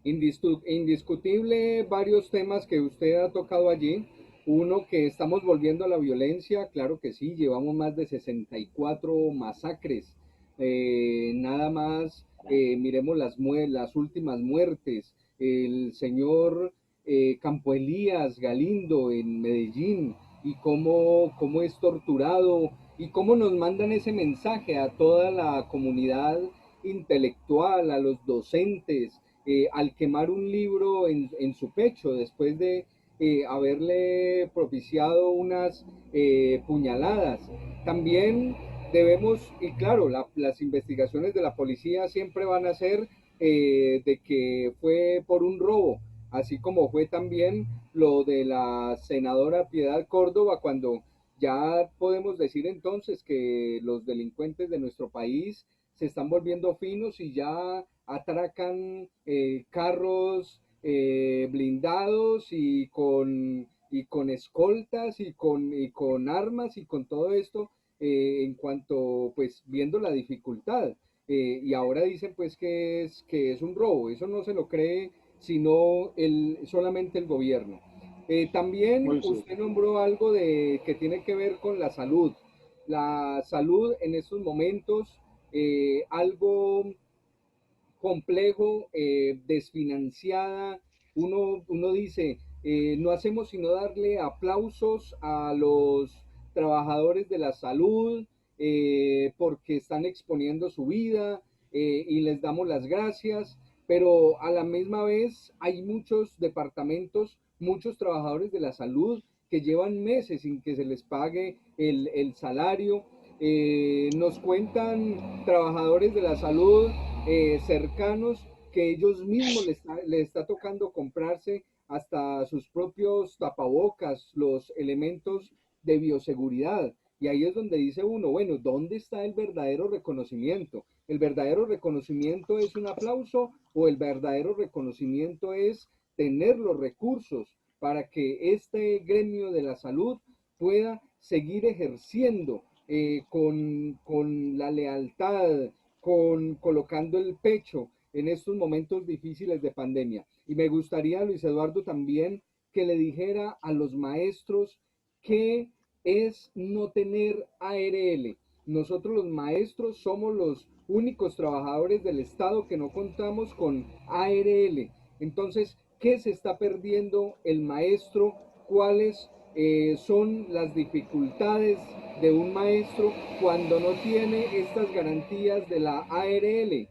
Indiscutible varios temas que usted ha tocado allí. Uno, que estamos volviendo a la violencia, claro que sí, llevamos más de 64 masacres. Nada más, miremos las últimas muertes. El señor Campo Elías Galindo en Medellín, y cómo es torturado, y cómo nos mandan ese mensaje a toda la comunidad intelectual, a los docentes, al quemar un libro en su pecho después de haberle propiciado unas puñaladas. También debemos, y claro, las investigaciones de la policía siempre van a ser de que fue por un robo, así como fue también lo de la senadora Piedad Córdoba, cuando ya podemos decir entonces que los delincuentes de nuestro país se están volviendo finos y ya atracan carros blindados y con escoltas y con armas y con todo esto, en cuanto, pues, viendo la dificultad. Y ahora dicen pues que es un robo. Eso no se lo cree sino solamente el gobierno. También usted nombró algo que tiene que ver con la salud. La salud en estos momentos, algo complejo, desfinanciada. Uno dice, no hacemos sino darle aplausos a los trabajadores de la salud, porque están exponiendo su vida, y les damos las gracias, pero a la misma vez hay muchos departamentos, muchos trabajadores de la salud que llevan meses sin que se les pague el salario. Nos cuentan trabajadores de la salud cercanos que ellos mismos les está tocando comprarse hasta sus propios tapabocas, los elementos de bioseguridad. Y ahí es donde dice uno, bueno, ¿dónde está el verdadero reconocimiento? ¿El verdadero reconocimiento es un aplauso o el verdadero reconocimiento es tener los recursos para que este gremio de la salud pueda seguir ejerciendo con la lealtad, colocando el pecho en estos momentos difíciles de pandemia? Y me gustaría, Luis Eduardo, también que le dijera a los maestros qué es no tener ARL. Nosotros los maestros somos los únicos trabajadores del Estado que no contamos con ARL. Entonces, ¿qué se está perdiendo el maestro? ¿Cuáles son las dificultades de un maestro cuando no tiene estas garantías de la ARL?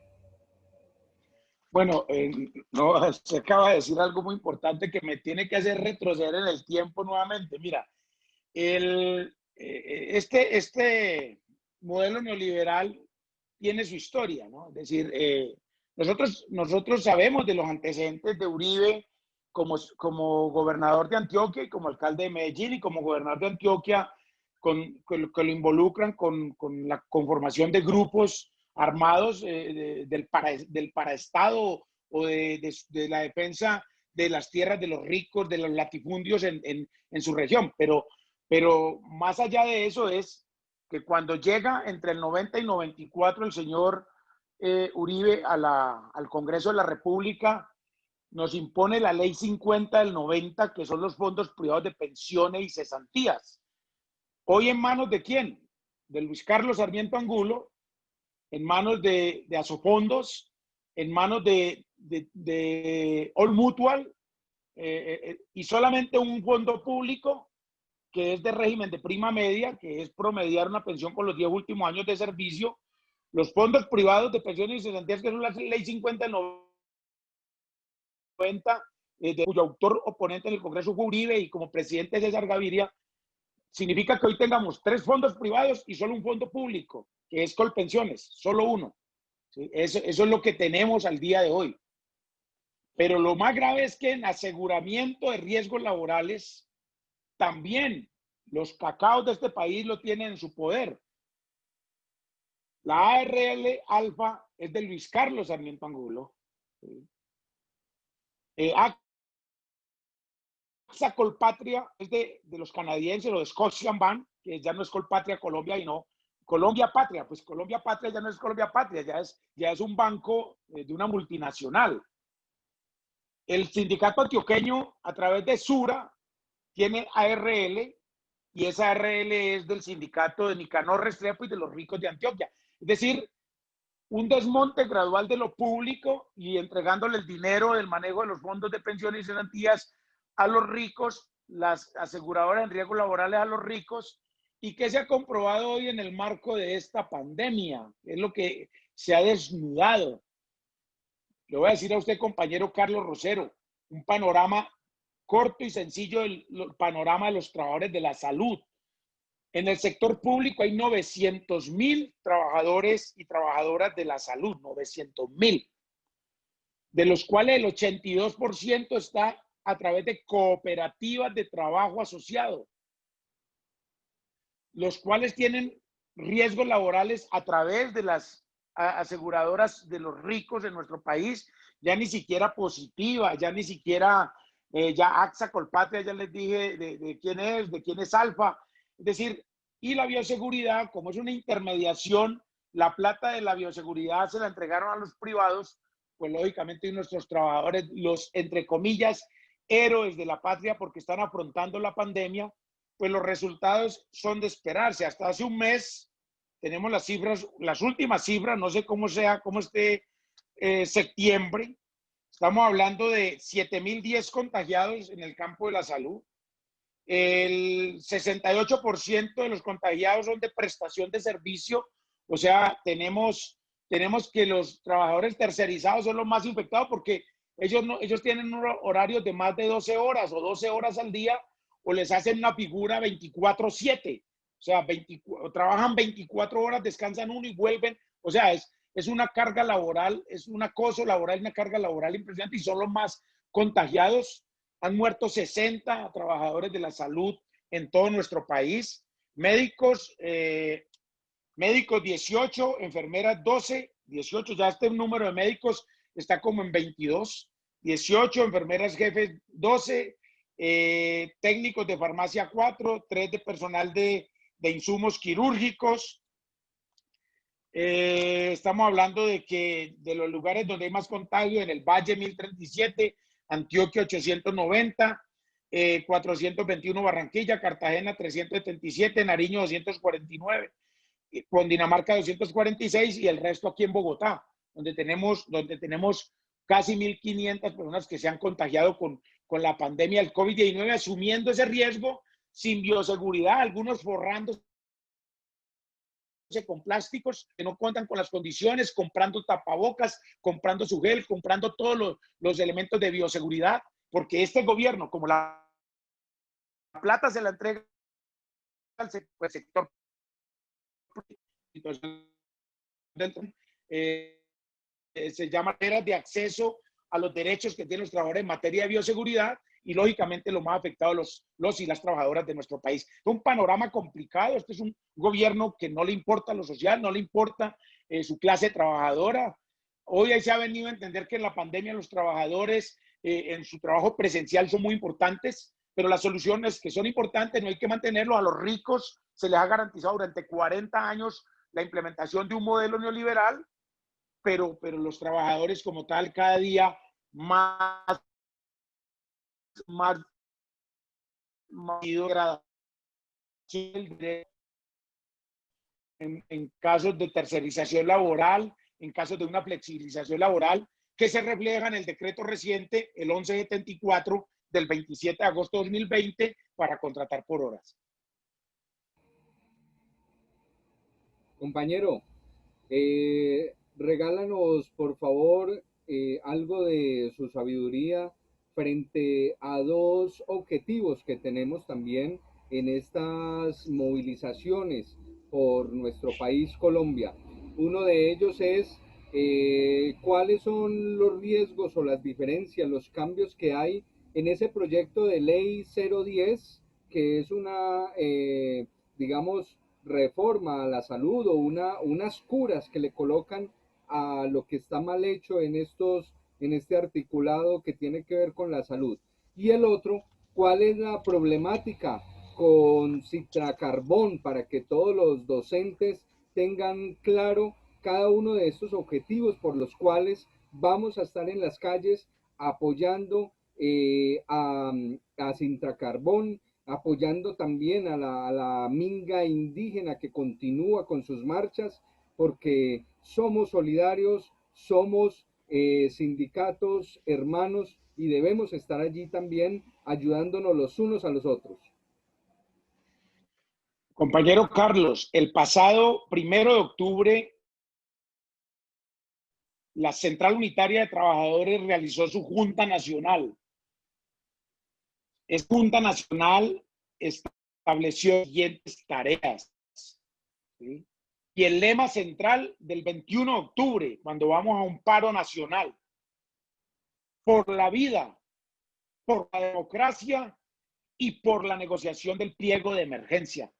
Bueno, no, se acaba de decir algo muy importante que me tiene que hacer retroceder en el tiempo nuevamente. Mira, este modelo neoliberal tiene su historia, ¿no? Es decir, nosotros sabemos de los antecedentes de Uribe como gobernador de Antioquia y como alcalde de Medellín, y como gobernador de Antioquia que lo involucran con la conformación de grupos armados del paraestado o de la defensa de las tierras de los ricos, de los latifundios en su región. Pero más allá de eso es que cuando llega entre el 90 y 94 el señor Uribe al Congreso de la República, nos impone la Ley 50 del 90, que son los fondos privados de pensiones y cesantías. Hoy, ¿en manos de quién? De Luis Carlos Sarmiento Angulo, en manos de Asofondos, en manos de de All Mutual y solamente un fondo público que es de régimen de prima media, que es promediar una pensión con los 10 últimos años de servicio. Los fondos privados de pensiones y cesantías, que es la ley 5090, de cuyo autor oponente en el Congreso fue Uribe y como presidente César Gaviria, significa que hoy tengamos 3 fondos privados y solo un fondo público, que es Colpensiones, solo uno. ¿Sí? Eso es lo que tenemos al día de hoy. Pero lo más grave es que en aseguramiento de riesgos laborales, también los cacaos de este país lo tienen en su poder. La ARL Alfa es de Luis Carlos Sarmiento Angulo. ¿Sí? AXA Colpatria es de los canadienses, o de Scotiabank, que ya no es Colpatria Colombia y no Colombia Patria. Pues Colombia Patria ya no es Colombia Patria, ya es un banco de una multinacional. El sindicato antioqueño, a través de Sura, tiene ARL, y esa ARL es del sindicato de Nicanor Restrepo y de los ricos de Antioquia. Es decir, un desmonte gradual de lo público y entregándole el dinero del manejo de los fondos de pensiones y cesantías a los ricos, las aseguradoras en riesgos laborales a los ricos, y que se ha comprobado hoy en el marco de esta pandemia, es lo que se ha desnudado. Le voy a decir a usted, compañero Carlos Rosero, un panorama corto y sencillo del panorama de los trabajadores de la salud. En el sector público hay 900,000 trabajadores y trabajadoras de la salud, 900,000, de los cuales el 82% está a través de cooperativas de trabajo asociado, los cuales tienen riesgos laborales a través de las aseguradoras de los ricos en nuestro país, ya ni siquiera Positiva, ya ni siquiera, ya AXA Colpatria, ya les dije de quién es Alfa. Es decir, y la bioseguridad, como es una intermediación, la plata de la bioseguridad se la entregaron a los privados, pues lógicamente nuestros trabajadores, los, entre comillas, héroes de la patria porque están afrontando la pandemia, pues los resultados son de esperarse. Hasta hace un mes tenemos las cifras, las últimas cifras, no sé cómo esté septiembre, estamos hablando de 7,010 contagiados en el campo de la salud. El 68% de los contagiados son de prestación de servicio, o sea, tenemos que los trabajadores tercerizados son los más infectados porque ellos tienen horarios de más de 12 horas o 12 horas al día, o les hacen una figura 24/7, o sea, trabajan 24 horas, descansan uno y vuelven, o sea, es una carga laboral, es un acoso laboral, una carga laboral impresionante, y son los más contagiados. Han muerto 60 trabajadores de la salud en todo nuestro país, médicos 18, enfermeras 12, 18, ya este número de médicos está como en 22, 18, enfermeras jefes 12, técnicos de farmacia 4, 3 de personal de insumos quirúrgicos. Estamos hablando de los lugares donde hay más contagio: en el Valle 1037, Antioquia 890, 421 Barranquilla, Cartagena 377, Nariño 249, Cundinamarca 246 y el resto aquí en Bogotá, donde tenemos casi 1,500 personas que se han contagiado con la pandemia del COVID-19, asumiendo ese riesgo sin bioseguridad, algunos forrándose con plásticos que no cuentan con las condiciones, comprando tapabocas, comprando su gel, comprando todos los elementos de bioseguridad, porque este gobierno, como la plata se la entrega al sector, se llama barreras de acceso a los derechos que tienen los trabajadores en materia de bioseguridad, y lógicamente lo más afectado los y las trabajadoras de nuestro país. Es un panorama complicado. Este es un gobierno que no le importa lo social, no le importa su clase trabajadora. Hoy se ha venido a entender que en la pandemia los trabajadores en su trabajo presencial son muy importantes, pero las soluciones que son importantes no hay que mantenerlos. A los ricos se les ha garantizado durante 40 años la implementación de un modelo neoliberal, pero los trabajadores como tal cada día más en casos de tercerización laboral, en casos de una flexibilización laboral, que se refleja en el decreto reciente, el 1174 del 27 de agosto de 2020, para contratar por horas. Compañero, regálanos por favor algo de su sabiduría frente a dos objetivos que tenemos también en estas movilizaciones por nuestro país Colombia. Uno de ellos es cuáles son los riesgos o las diferencias, los cambios que hay en ese proyecto de ley 010, que es una, digamos, reforma a la salud o unas curas que le colocan a lo que está mal hecho en este articulado que tiene que ver con la salud. Y el otro, ¿cuál es la problemática con Citracarbón para que todos los docentes tengan claro cada uno de estos objetivos por los cuales vamos a estar en las calles apoyando a Citracarbón, apoyando también a la minga indígena que continúa con sus marchas, porque somos solidarios, somos sindicatos hermanos y debemos estar allí también ayudándonos los unos a los otros. Compañero Carlos, el pasado 1 de octubre, la Central Unitaria de Trabajadores realizó su Junta Nacional. Esta Junta Nacional estableció las siguientes tareas, ¿sí? Y el lema central del 21 de octubre, cuando vamos a un paro nacional: por la vida, por la democracia y por la negociación del pliego de emergencia.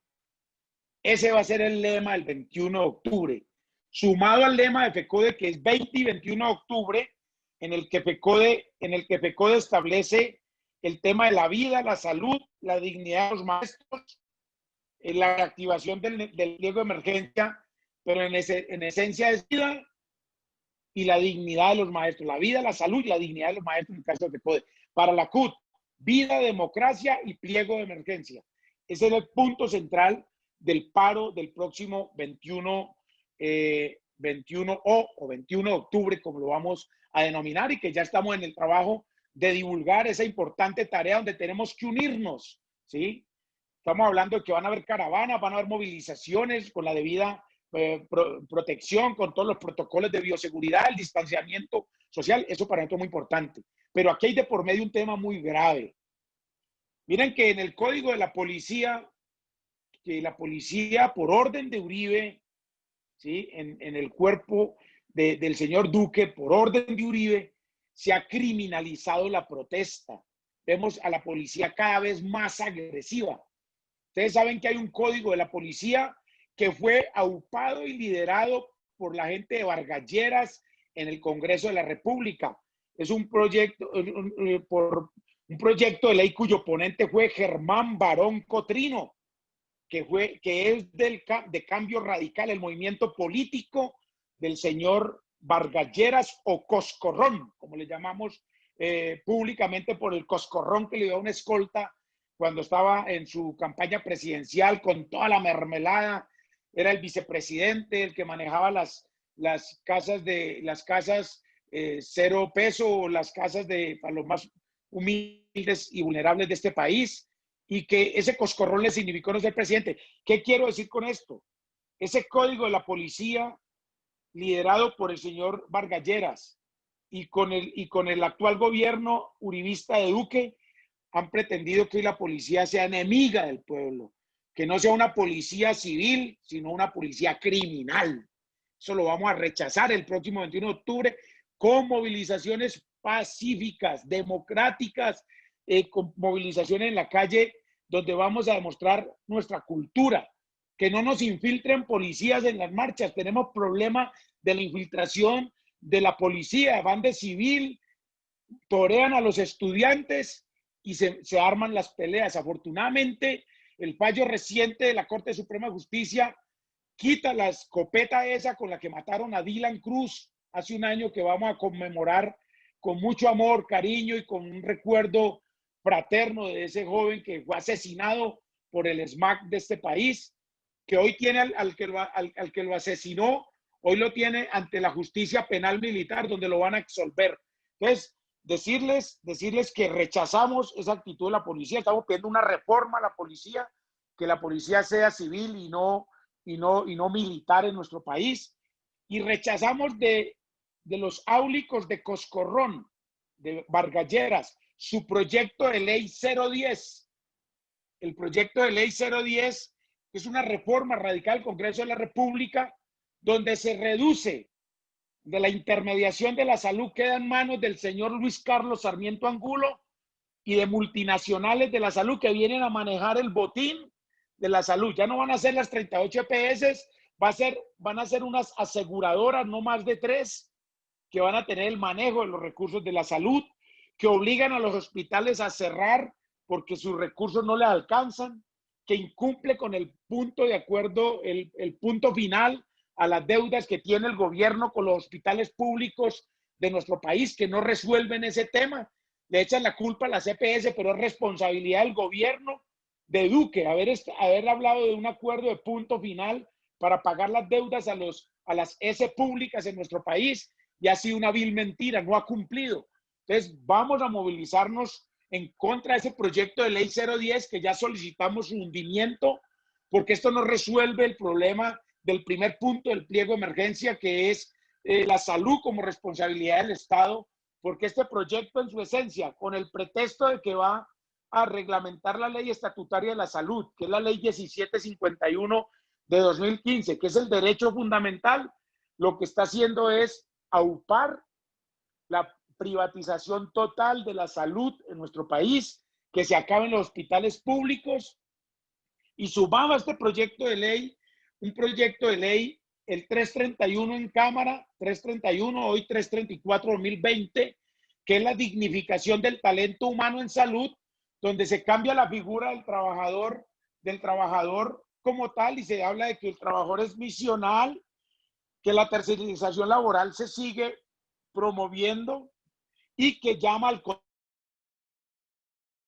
Ese va a ser el lema del 21 de octubre, sumado al lema de FECODE, que es 20 y 21 de octubre, en el que FECODE establece el tema de la vida, la salud, la dignidad de los maestros, la reactivación del pliego de emergencia, pero en esencia es vida y la dignidad de los maestros, la vida, la salud y la dignidad de los maestros en el caso de FECODE. Para la CUT, vida, democracia y pliego de emergencia. Ese es el punto central del paro del próximo 21 de octubre, como lo vamos a denominar, y que ya estamos en el trabajo de divulgar esa importante tarea donde tenemos que unirnos, ¿sí? Estamos hablando de que van a haber caravanas, van a haber movilizaciones con la debida protección, con todos los protocolos de bioseguridad, el distanciamiento social. Eso para nosotros es muy importante. Pero aquí hay de por medio un tema muy grave. Miren que en el código de la policía, que la policía por orden de Uribe, ¿sí? En el cuerpo del señor Duque, por orden de Uribe, se ha criminalizado la protesta. Vemos a la policía cada vez más agresiva. Ustedes saben que hay un código de la policía que fue aupado y liderado por la gente de Vargas Lleras en el Congreso de la República. Es un proyecto de ley cuyo ponente fue Germán Barón Cotrino, que es de Cambio Radical, el movimiento político del señor Vargas Lleras, o Coscorrón, como le llamamos públicamente, por el coscorrón que le dio una escolta cuando estaba en su campaña presidencial con toda la mermelada. Era el vicepresidente, el que manejaba las casas cero peso, las casas para los más humildes y vulnerables de este país, y que ese coscorrón le significó no ser presidente. ¿Qué quiero decir con esto? Ese código de la policía, liderado por el señor Vargas Lleras y con el actual gobierno uribista de Duque, han pretendido que la policía sea enemiga del pueblo, que no sea una policía civil, sino una policía criminal. Eso lo vamos a rechazar el próximo 21 de octubre con movilizaciones pacíficas, democráticas, con movilizaciones en la calle, donde vamos a demostrar nuestra cultura, que no nos infiltren policías en las marchas. Tenemos problema de la infiltración de la policía, van de civil, torean a los estudiantes y se arman las peleas. Afortunadamente, el fallo reciente de la Corte Suprema de Justicia quita la escopeta esa con la que mataron a Dylan Cruz hace un año, que vamos a conmemorar con mucho amor, cariño y con un recuerdo fraterno de ese joven que fue asesinado por el SMAC de este país, que hoy tiene al que lo asesinó hoy lo tiene ante la justicia penal militar, donde lo van a absolver. Entonces, decirles que rechazamos esa actitud de la policía. Estamos pidiendo una reforma a la policía, que la policía sea civil y no militar en nuestro país. Y rechazamos de los áulicos de Coscorrón, de Vargalleras, su proyecto de ley 010. El proyecto de ley 010 es una reforma radical del Congreso de la República, donde se reduce de la intermediación de la salud, queda en manos del señor Luis Carlos Sarmiento Angulo y de multinacionales de la salud que vienen a manejar el botín de la salud. Ya no van a ser las 38 EPS, van a ser unas aseguradoras, no más de 3, que van a tener el manejo de los recursos de la salud, que obligan a los hospitales a cerrar porque sus recursos no les alcanzan, que incumple con el punto de acuerdo, el punto final a las deudas que tiene el gobierno con los hospitales públicos de nuestro país, que no resuelven ese tema. Le echan la culpa a las EPS, pero es responsabilidad del gobierno de Duque haber hablado de un acuerdo de punto final para pagar las deudas a las ES públicas en nuestro país, y ha sido una vil mentira, no ha cumplido. Entonces vamos a movilizarnos en contra de ese proyecto de ley 010, que ya solicitamos su hundimiento, porque esto no resuelve el problema del primer punto del pliego de emergencia, que es la salud como responsabilidad del Estado, porque este proyecto en su esencia, con el pretexto de que va a reglamentar la ley estatutaria de la salud, que es la ley 1751 de 2015, que es el derecho fundamental, lo que está haciendo es aupar la privatización total de la salud en nuestro país, que se acaben los hospitales públicos, y sumaba a este proyecto de ley un proyecto de ley, el 331 en Cámara, 331, hoy 334-2020, que es la dignificación del talento humano en salud, donde se cambia la figura del trabajador como tal, y se habla de que el trabajador es misional, que la tercerización laboral se sigue promoviendo y que llama al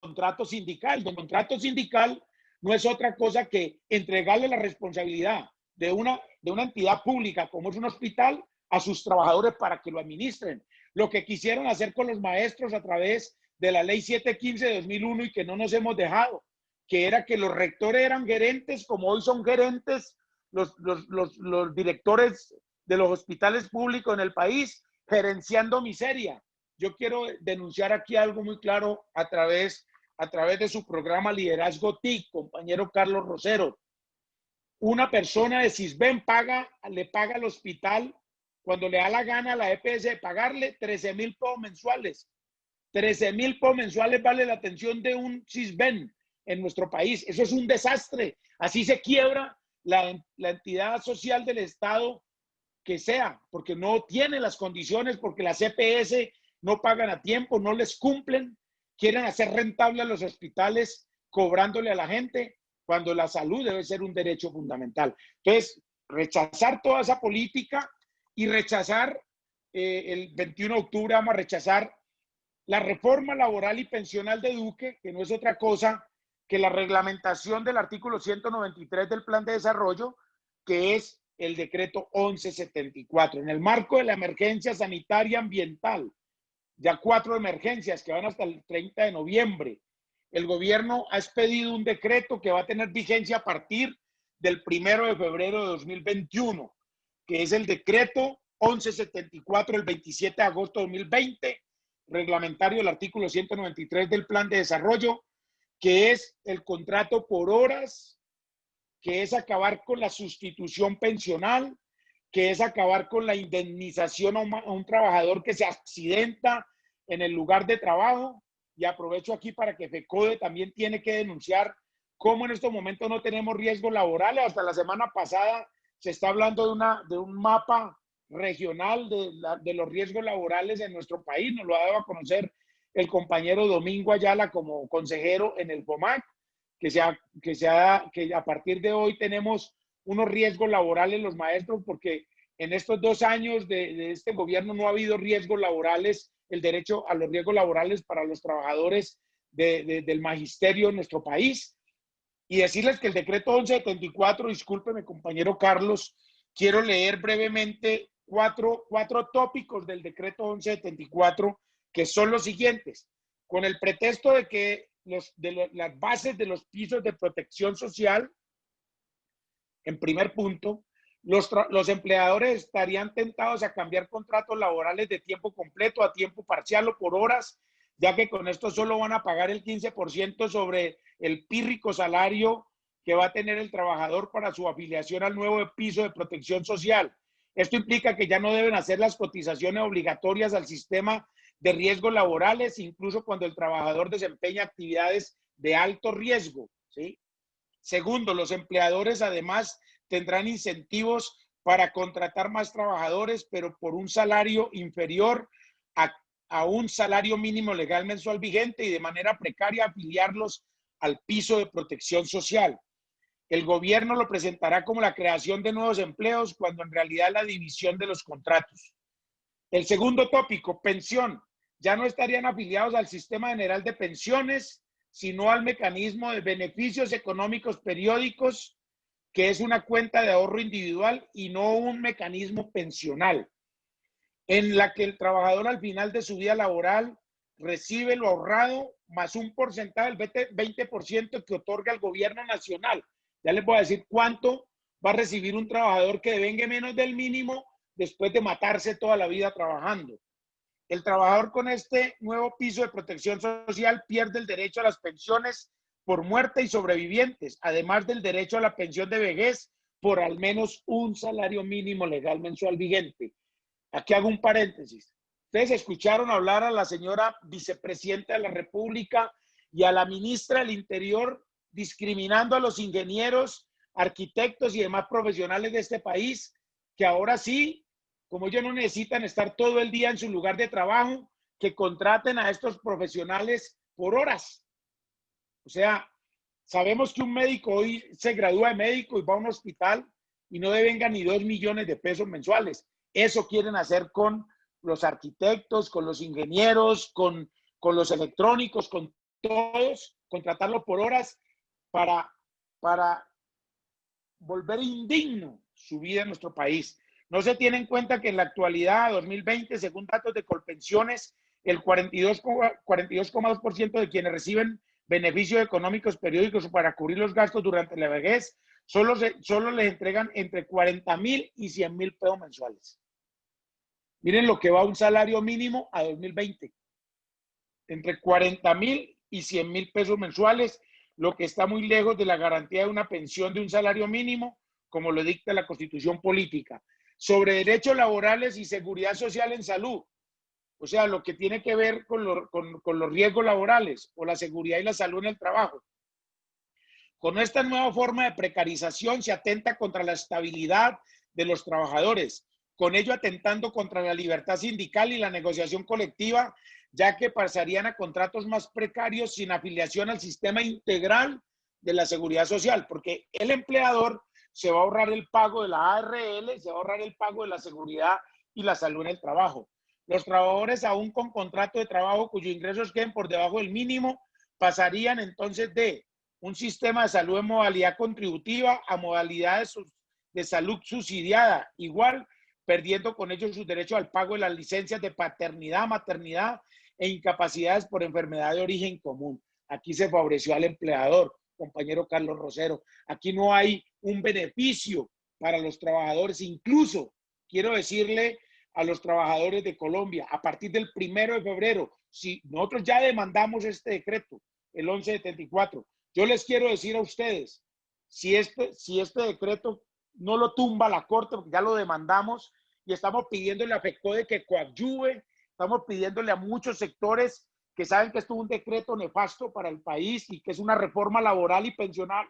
contrato sindical. El contrato sindical no es otra cosa que entregarle la responsabilidad de una entidad pública como es un hospital a sus trabajadores para que lo administren. Lo que quisieron hacer con los maestros a través de la ley 715 de 2001 y que no nos hemos dejado, que era que los rectores eran gerentes, como hoy son gerentes los directores de los hospitales públicos en el país, gerenciando miseria. Yo quiero denunciar aquí algo muy claro a través de su programa Liderazgo TIC, compañero Carlos Rosero. Una persona de Sisbén le paga al hospital, cuando le da la gana a la EPS de pagarle, 13,000 pesos mensuales. 13,000 pesos mensuales vale la atención de un Sisbén en nuestro país. Eso es un desastre. Así se quiebra la entidad social del Estado que sea, porque no tiene las condiciones, porque las EPS no pagan a tiempo, no les cumplen, quieren hacer rentable a los hospitales cobrándole a la gente, cuando la salud debe ser un derecho fundamental. Entonces, rechazar toda esa política y rechazar, el 21 de octubre vamos a rechazar la reforma laboral y pensional de Duque, que no es otra cosa que la reglamentación del artículo 193 del Plan de Desarrollo, que es el decreto 1174. En el marco de la emergencia sanitaria ambiental, ya 4 emergencias que van hasta el 30 de noviembre, el gobierno ha expedido un decreto que va a tener vigencia a partir del 1 de febrero de 2021, que es el decreto 1174 del 27 de agosto de 2020, reglamentario del artículo 193 del Plan de Desarrollo, que es el contrato por horas, que es acabar con la sustitución pensional, que es acabar con la indemnización a un trabajador que se accidenta en el lugar de trabajo. Y aprovecho aquí para que FECODE también tiene que denunciar cómo en estos momentos no tenemos riesgos laborales. Hasta la semana pasada se está hablando de un mapa regional de los riesgos laborales en nuestro país. Nos lo ha dado a conocer el compañero Domingo Ayala como consejero en el FOMAC, que a partir de hoy tenemos unos riesgos laborales los maestros, porque en estos 2 años de este gobierno no ha habido riesgos laborales, el derecho a los riesgos laborales para los trabajadores del magisterio en nuestro país. Y decirles que el decreto 1174, discúlpeme compañero Carlos, quiero leer brevemente cuatro tópicos del decreto 1174, que son los siguientes. Con el pretexto de que las bases de los pisos de protección social, en primer punto, los empleadores estarían tentados a cambiar contratos laborales de tiempo completo a tiempo parcial o por horas, ya que con esto solo van a pagar el 15% sobre el pírrico salario que va a tener el trabajador para su afiliación al nuevo piso de protección social. Esto implica que ya no deben hacer las cotizaciones obligatorias al sistema de riesgos laborales, incluso cuando el trabajador desempeña actividades de alto riesgo, ¿sí? Segundo, los empleadores además tendrán incentivos para contratar más trabajadores, pero por un salario inferior a un salario mínimo legal mensual vigente y de manera precaria afiliarlos al piso de protección social. El gobierno lo presentará como la creación de nuevos empleos, cuando en realidad es la división de los contratos. El segundo tópico, pensión. Ya no estarían afiliados al Sistema General de Pensiones, sino al mecanismo de beneficios económicos periódicos, que es una cuenta de ahorro individual y no un mecanismo pensional, en la que el trabajador al final de su vida laboral recibe lo ahorrado más un porcentaje del 20% que otorga el gobierno nacional. Ya les voy a decir cuánto va a recibir un trabajador que devengue menos del mínimo después de matarse toda la vida trabajando. El trabajador con este nuevo piso de protección social pierde el derecho a las pensiones por muerte y sobrevivientes, además del derecho a la pensión de vejez por al menos un salario mínimo legal mensual vigente. Aquí hago un paréntesis. Ustedes escucharon hablar a la señora vicepresidenta de la República y a la ministra del Interior discriminando a los ingenieros, arquitectos y demás profesionales de este país, que ahora sí, como ellos no necesitan estar todo el día en su lugar de trabajo, que contraten a estos profesionales por horas. O sea, sabemos que un médico hoy se gradúa de médico y va a un hospital y no devenga ni 2 millones de pesos mensuales. Eso quieren hacer con los arquitectos, con los ingenieros, con los electrónicos, con todos, contratarlo por horas para volver indigno su vida en nuestro país. No se tiene en cuenta que en la actualidad, 2020, según datos de Colpensiones, el 42,2% de quienes reciben beneficios económicos periódicos para cubrir los gastos durante la vejez, solo les entregan entre 40,000 y 100,000 pesos mensuales. Miren lo que va un salario mínimo a 2020. Entre 40,000 y 100,000 pesos mensuales, lo que está muy lejos de la garantía de una pensión de un salario mínimo, como lo dicta la Constitución Política. Sobre derechos laborales y seguridad social en salud, o sea, lo que tiene que ver con los riesgos laborales o la seguridad y la salud en el trabajo. Con esta nueva forma de precarización se atenta contra la estabilidad de los trabajadores, con ello atentando contra la libertad sindical y la negociación colectiva, ya que pasarían a contratos más precarios sin afiliación al sistema integral de la seguridad social, porque el empleador se va a ahorrar el pago de la ARL, se va a ahorrar el pago de la seguridad y la salud en el trabajo. Los trabajadores aún con contrato de trabajo cuyos ingresos queden por debajo del mínimo pasarían entonces de un sistema de salud en modalidad contributiva a modalidades de salud subsidiada, igual perdiendo con ellos sus derechos al pago de las licencias de paternidad, maternidad e incapacidades por enfermedad de origen común. Aquí se favoreció al empleador, compañero Carlos Rosero. Aquí no hay un beneficio para los trabajadores. Incluso quiero decirle a los trabajadores de Colombia, a partir del 1 de febrero, si nosotros ya demandamos este decreto, el 1174, yo les quiero decir a ustedes, si este decreto no lo tumba la Corte, porque ya lo demandamos y estamos pidiéndole a FECODE que coadyuve, estamos pidiéndole a muchos sectores que saben que esto es un decreto nefasto para el país y que es una reforma laboral y pensional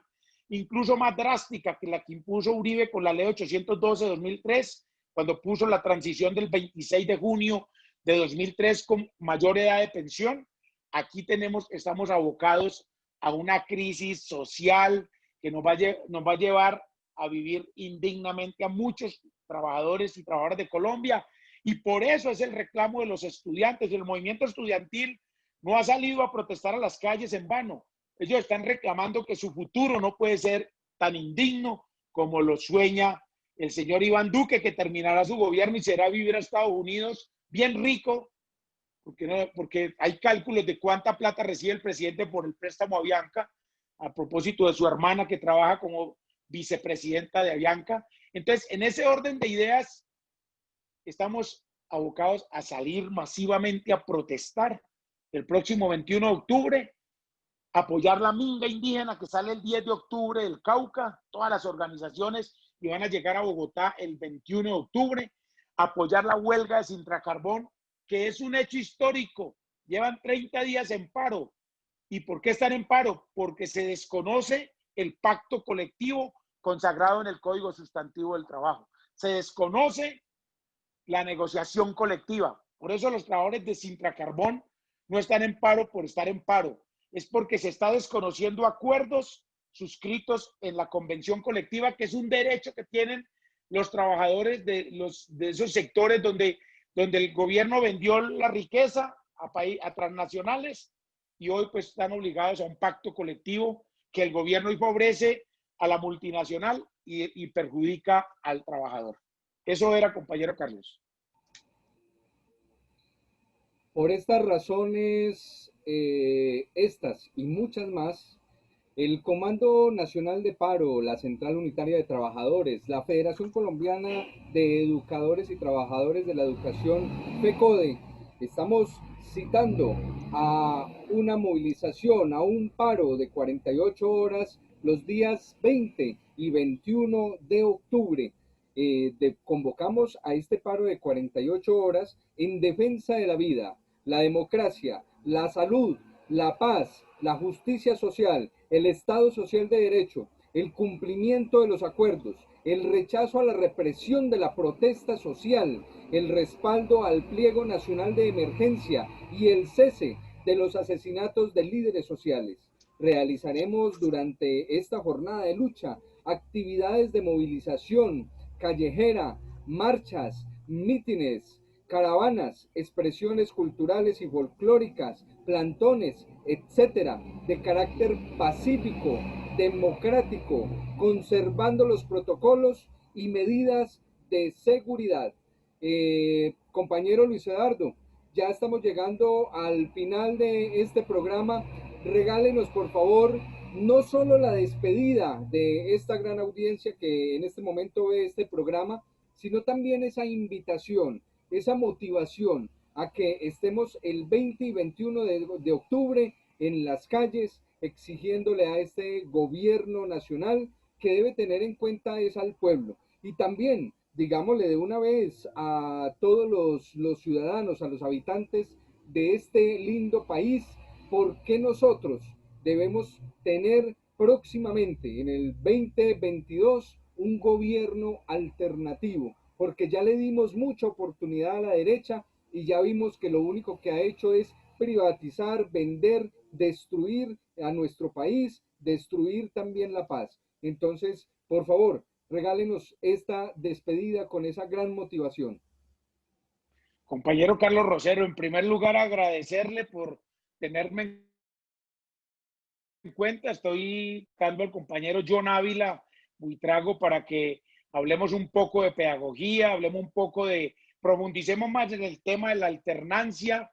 incluso más drástica que la que impuso Uribe con la ley 812 de 2003, cuando puso la transición del 26 de junio de 2003 con mayor edad de pensión. Aquí estamos abocados a una crisis social que nos va a llevar a vivir indignamente a muchos trabajadores y trabajadoras de Colombia. Y por eso es el reclamo de los estudiantes. El movimiento estudiantil no ha salido a protestar a las calles en vano. Ellos están reclamando que su futuro no puede ser tan indigno como lo sueña el señor Iván Duque, que terminará su gobierno y será vivir a Estados Unidos bien rico, porque hay cálculos de cuánta plata recibe el presidente por el préstamo a Avianca, a propósito de su hermana que trabaja como vicepresidenta de Avianca. Entonces, en ese orden de ideas, estamos abocados a salir masivamente a protestar el próximo 21 de octubre, apoyar la minga indígena que sale el 10 de octubre del Cauca, todas las organizaciones y van a llegar a Bogotá el 21 de octubre, apoyar la huelga de Sintracarbón, que es un hecho histórico. Llevan 30 días en paro. ¿Y por qué están en paro? Porque se desconoce el pacto colectivo consagrado en el Código Sustantivo del Trabajo. Se desconoce la negociación colectiva. Por eso los trabajadores de Sintracarbón no están en paro por estar en paro. Es porque se está desconociendo acuerdos suscritos en la convención colectiva, que es un derecho que tienen los trabajadores de esos sectores donde el gobierno vendió la riqueza a transnacionales y hoy pues están obligados a un pacto colectivo que el gobierno favorece a la multinacional y perjudica al trabajador. Eso era, compañero Carlos. Por estas razones, estas y muchas más, el Comando Nacional de Paro, la Central Unitaria de Trabajadores, la Federación Colombiana de Educadores y Trabajadores de la Educación, FECODE, estamos citando a una movilización, a un paro de 48 horas los días 20 y 21 de octubre. Convocamos a este paro de 48 horas en defensa de la vida, la democracia, la salud, la paz, la justicia social, el Estado social de derecho, el cumplimiento de los acuerdos, el rechazo a la represión de la protesta social, el respaldo al pliego nacional de emergencia y el cese de los asesinatos de líderes sociales. Realizaremos durante esta jornada de lucha actividades de movilización callejera, marchas, mítines, caravanas, expresiones culturales y folclóricas, plantones, etcétera, de carácter pacífico, democrático, conservando los protocolos y medidas de seguridad. Compañero Luis Eduardo, ya estamos llegando al final de este programa. Regálenos, por favor, no solo la despedida de esta gran audiencia que en este momento ve este programa, sino también esa invitación, esa motivación a que estemos el 20 y 21 de octubre en las calles exigiéndole a este gobierno nacional que debe tener en cuenta es al pueblo. Y también, digámosle de una vez a todos los ciudadanos, a los habitantes de este lindo país, por qué nosotros debemos tener próximamente en el 2022 un gobierno alternativo, porque ya le dimos mucha oportunidad a la derecha y ya vimos que lo único que ha hecho es privatizar, vender, destruir a nuestro país, destruir también la paz. Entonces, por favor, regálenos esta despedida con esa gran motivación. Compañero Carlos Rosero, en primer lugar agradecerle por tenerme en cuenta. Estoy dando al compañero John Ávila Buitrago para que hablemos un poco de pedagogía, hablemos un poco profundicemos más en el tema de la alternancia,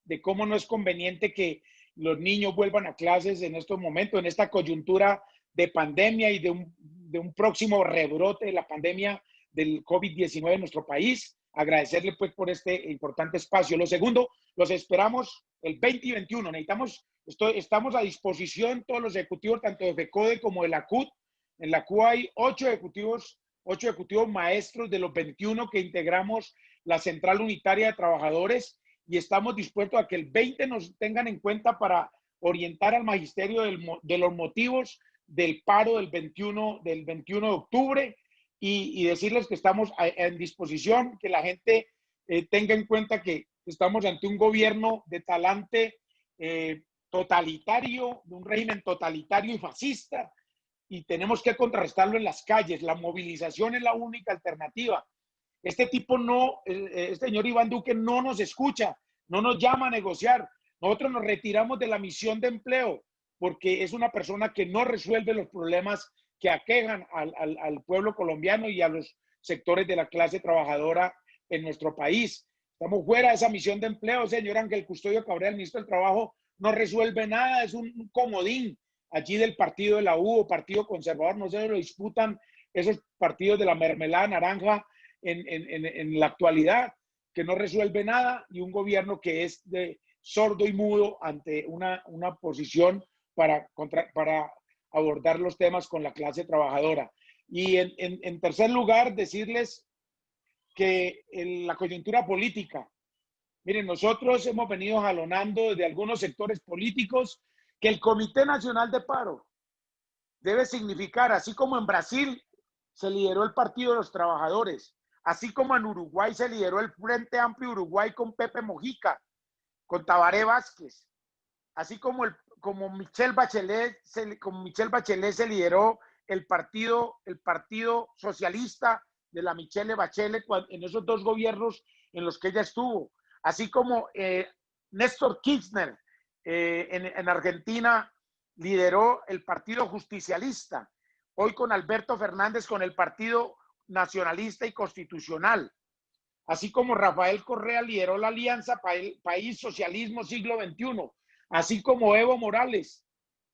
de cómo no es conveniente que los niños vuelvan a clases en estos momentos, en esta coyuntura de pandemia y de un próximo rebrote de la pandemia del COVID-19 en nuestro país. Agradecerle pues por este importante espacio. Lo segundo, los esperamos el 20 y 21. Estamos a disposición todos los ejecutivos, tanto de FECODE como de la CUT. En la CUT hay 8 ejecutivos maestros de los 21 que integramos la Central Unitaria de Trabajadores y estamos dispuestos a que el 20 nos tengan en cuenta para orientar al magisterio de los motivos del paro del 21 de octubre y decirles que estamos en disposición, que la gente tenga en cuenta que estamos ante un gobierno de talante totalitario, de un régimen totalitario y fascista, y tenemos que contrarrestarlo en las calles. La movilización es la única alternativa. Este señor Iván Duque no nos escucha, no nos llama a negociar. Nosotros nos retiramos de la misión de empleo porque es una persona que no resuelve los problemas que aquejan al pueblo colombiano y a los sectores de la clase trabajadora en nuestro país. Estamos fuera de esa misión de empleo, señor Ángel Custodio Cabrera, el ministro del Trabajo, no resuelve nada, es un comodín allí del partido de la U o partido conservador, no se lo disputan esos partidos de la mermelada naranja en la actualidad, que no resuelve nada, y un gobierno que es de sordo y mudo ante una posición para abordar los temas con la clase trabajadora. Y en tercer lugar, decirles que en la coyuntura política, miren, nosotros hemos venido jalonando desde algunos sectores políticos que el Comité Nacional de Paro debe significar, así como en Brasil se lideró el Partido de los Trabajadores, así como en Uruguay se lideró el Frente Amplio Uruguay con Pepe Mojica, con Tabaré Vázquez, así como Michelle Bachelet se lideró el partido socialista de la Michelle Bachelet en esos dos gobiernos en los que ella estuvo, así como Néstor Kirchner en Argentina lideró el Partido Justicialista, hoy con Alberto Fernández con el Partido Nacionalista y Constitucional, así como Rafael Correa lideró la Alianza País Socialismo Siglo XXI, así como Evo Morales,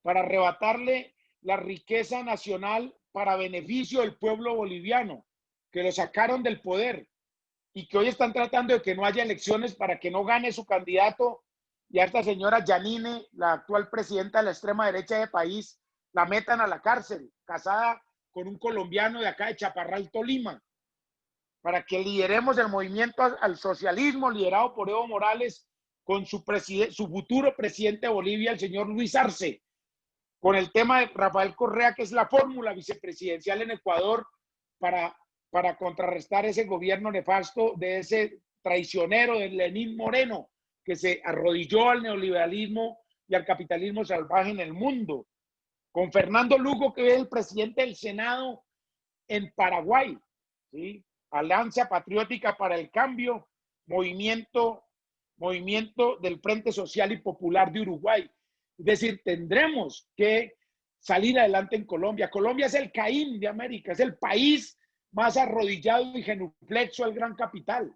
para arrebatarle la riqueza nacional para beneficio del pueblo boliviano, que lo sacaron del poder y que hoy están tratando de que no haya elecciones para que no gane su candidato, y a esta señora Yanine, la actual presidenta de la extrema derecha del país, la metan a la cárcel, casada con un colombiano de acá de Chaparral, Tolima, para que lideremos el movimiento al socialismo liderado por Evo Morales con su futuro presidente de Bolivia, el señor Luis Arce, con el tema de Rafael Correa, que es la fórmula vicepresidencial en Ecuador para contrarrestar ese gobierno nefasto de ese traicionero de Lenín Moreno, que se arrodilló al neoliberalismo y al capitalismo salvaje en el mundo, con Fernando Lugo, que es el presidente del Senado en Paraguay, ¿sí? Alianza Patriótica para el Cambio, movimiento del Frente Social y Popular de Uruguay. Es decir, tendremos que salir adelante en Colombia. Colombia es el Caín de América, es el país más arrodillado y genuflexo al gran capital.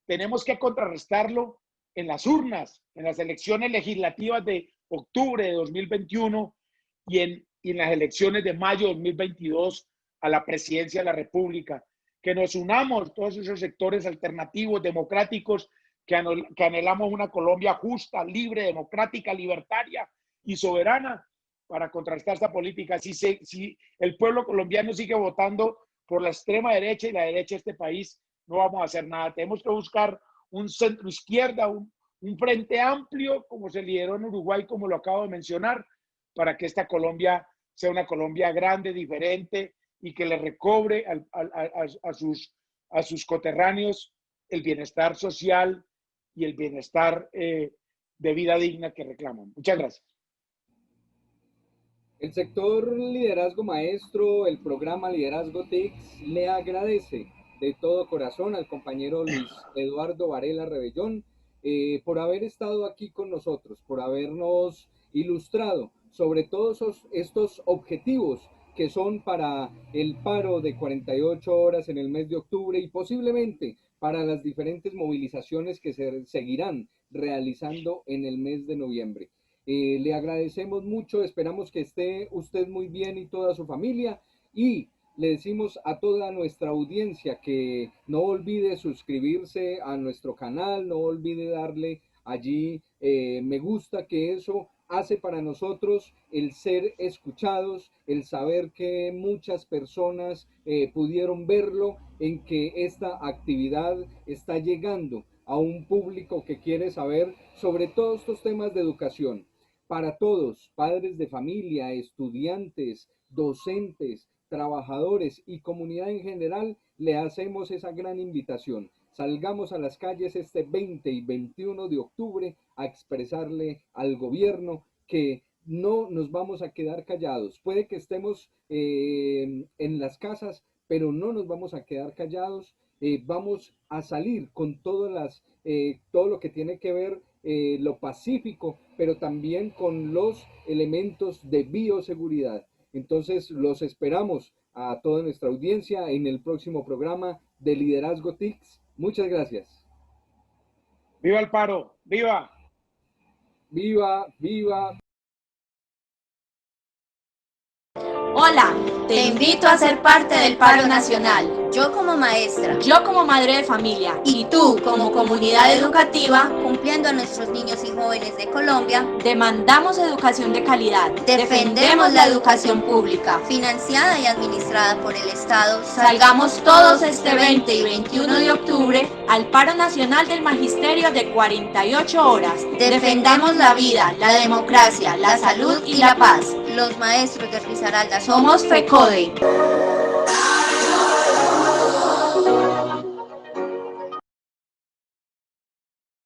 Tenemos que contrarrestarlo en las urnas, en las elecciones legislativas de octubre de 2021 y en las elecciones de mayo de 2022 a la presidencia de la República. Que nos unamos todos esos sectores alternativos, democráticos, que anhelamos una Colombia justa, libre, democrática, libertaria y soberana para contrarrestar esta política. Si el pueblo colombiano sigue votando por la extrema derecha y la derecha de este país, no vamos a hacer nada. Tenemos que buscar un centro izquierda, un frente amplio, como se lideró en Uruguay, como lo acabo de mencionar, para que esta Colombia sea una Colombia grande, diferente, y que le recobre a sus coterráneos el bienestar social y el bienestar de vida digna que reclaman. Muchas gracias. El sector Liderazgo Maestro, el programa Liderazgo TICS, le agradece de todo corazón al compañero Luis Eduardo Varela Rebellón por haber estado aquí con nosotros, por habernos ilustrado sobre todos estos objetivos que son para el paro de 48 horas en el mes de octubre y posiblemente para las diferentes movilizaciones que se seguirán realizando en el mes de noviembre. Le agradecemos mucho, esperamos que esté usted muy bien y toda su familia, y le decimos a toda nuestra audiencia que no olvide suscribirse a nuestro canal, no olvide darle allí me gusta, que eso hace para nosotros el ser escuchados, el saber que muchas personas pudieron verlo, en que esta actividad está llegando a un público que quiere saber sobre todos estos temas de educación. Para todos, padres de familia, estudiantes, docentes, trabajadores y comunidad en general, le hacemos esa gran invitación. Salgamos a las calles este 20 y 21 de octubre a expresarle al gobierno que no nos vamos a quedar callados. Puede que estemos en las casas, pero no nos vamos a quedar callados. Vamos a salir con todo lo que tiene que ver lo pacífico, pero también con los elementos de bioseguridad. Entonces los esperamos a toda nuestra audiencia en el próximo programa de Liderazgo TICS. Muchas gracias. ¡Viva el paro! ¡Viva! ¡Viva, viva! Hola, te invito a ser parte del paro nacional. Yo como maestra, Yo como madre de familia y tú como comunidad educativa cumpliendo a nuestros niños y jóvenes de Colombia, demandamos educación de calidad. defendemos la educación pública, financiada y administrada por el Estado. Salgamos todos este 20 y 21 de octubre al paro nacional del magisterio de 48 horas. Defendamos la vida, la democracia, la salud y la paz. Los maestros de Risaralda Somos FECODE.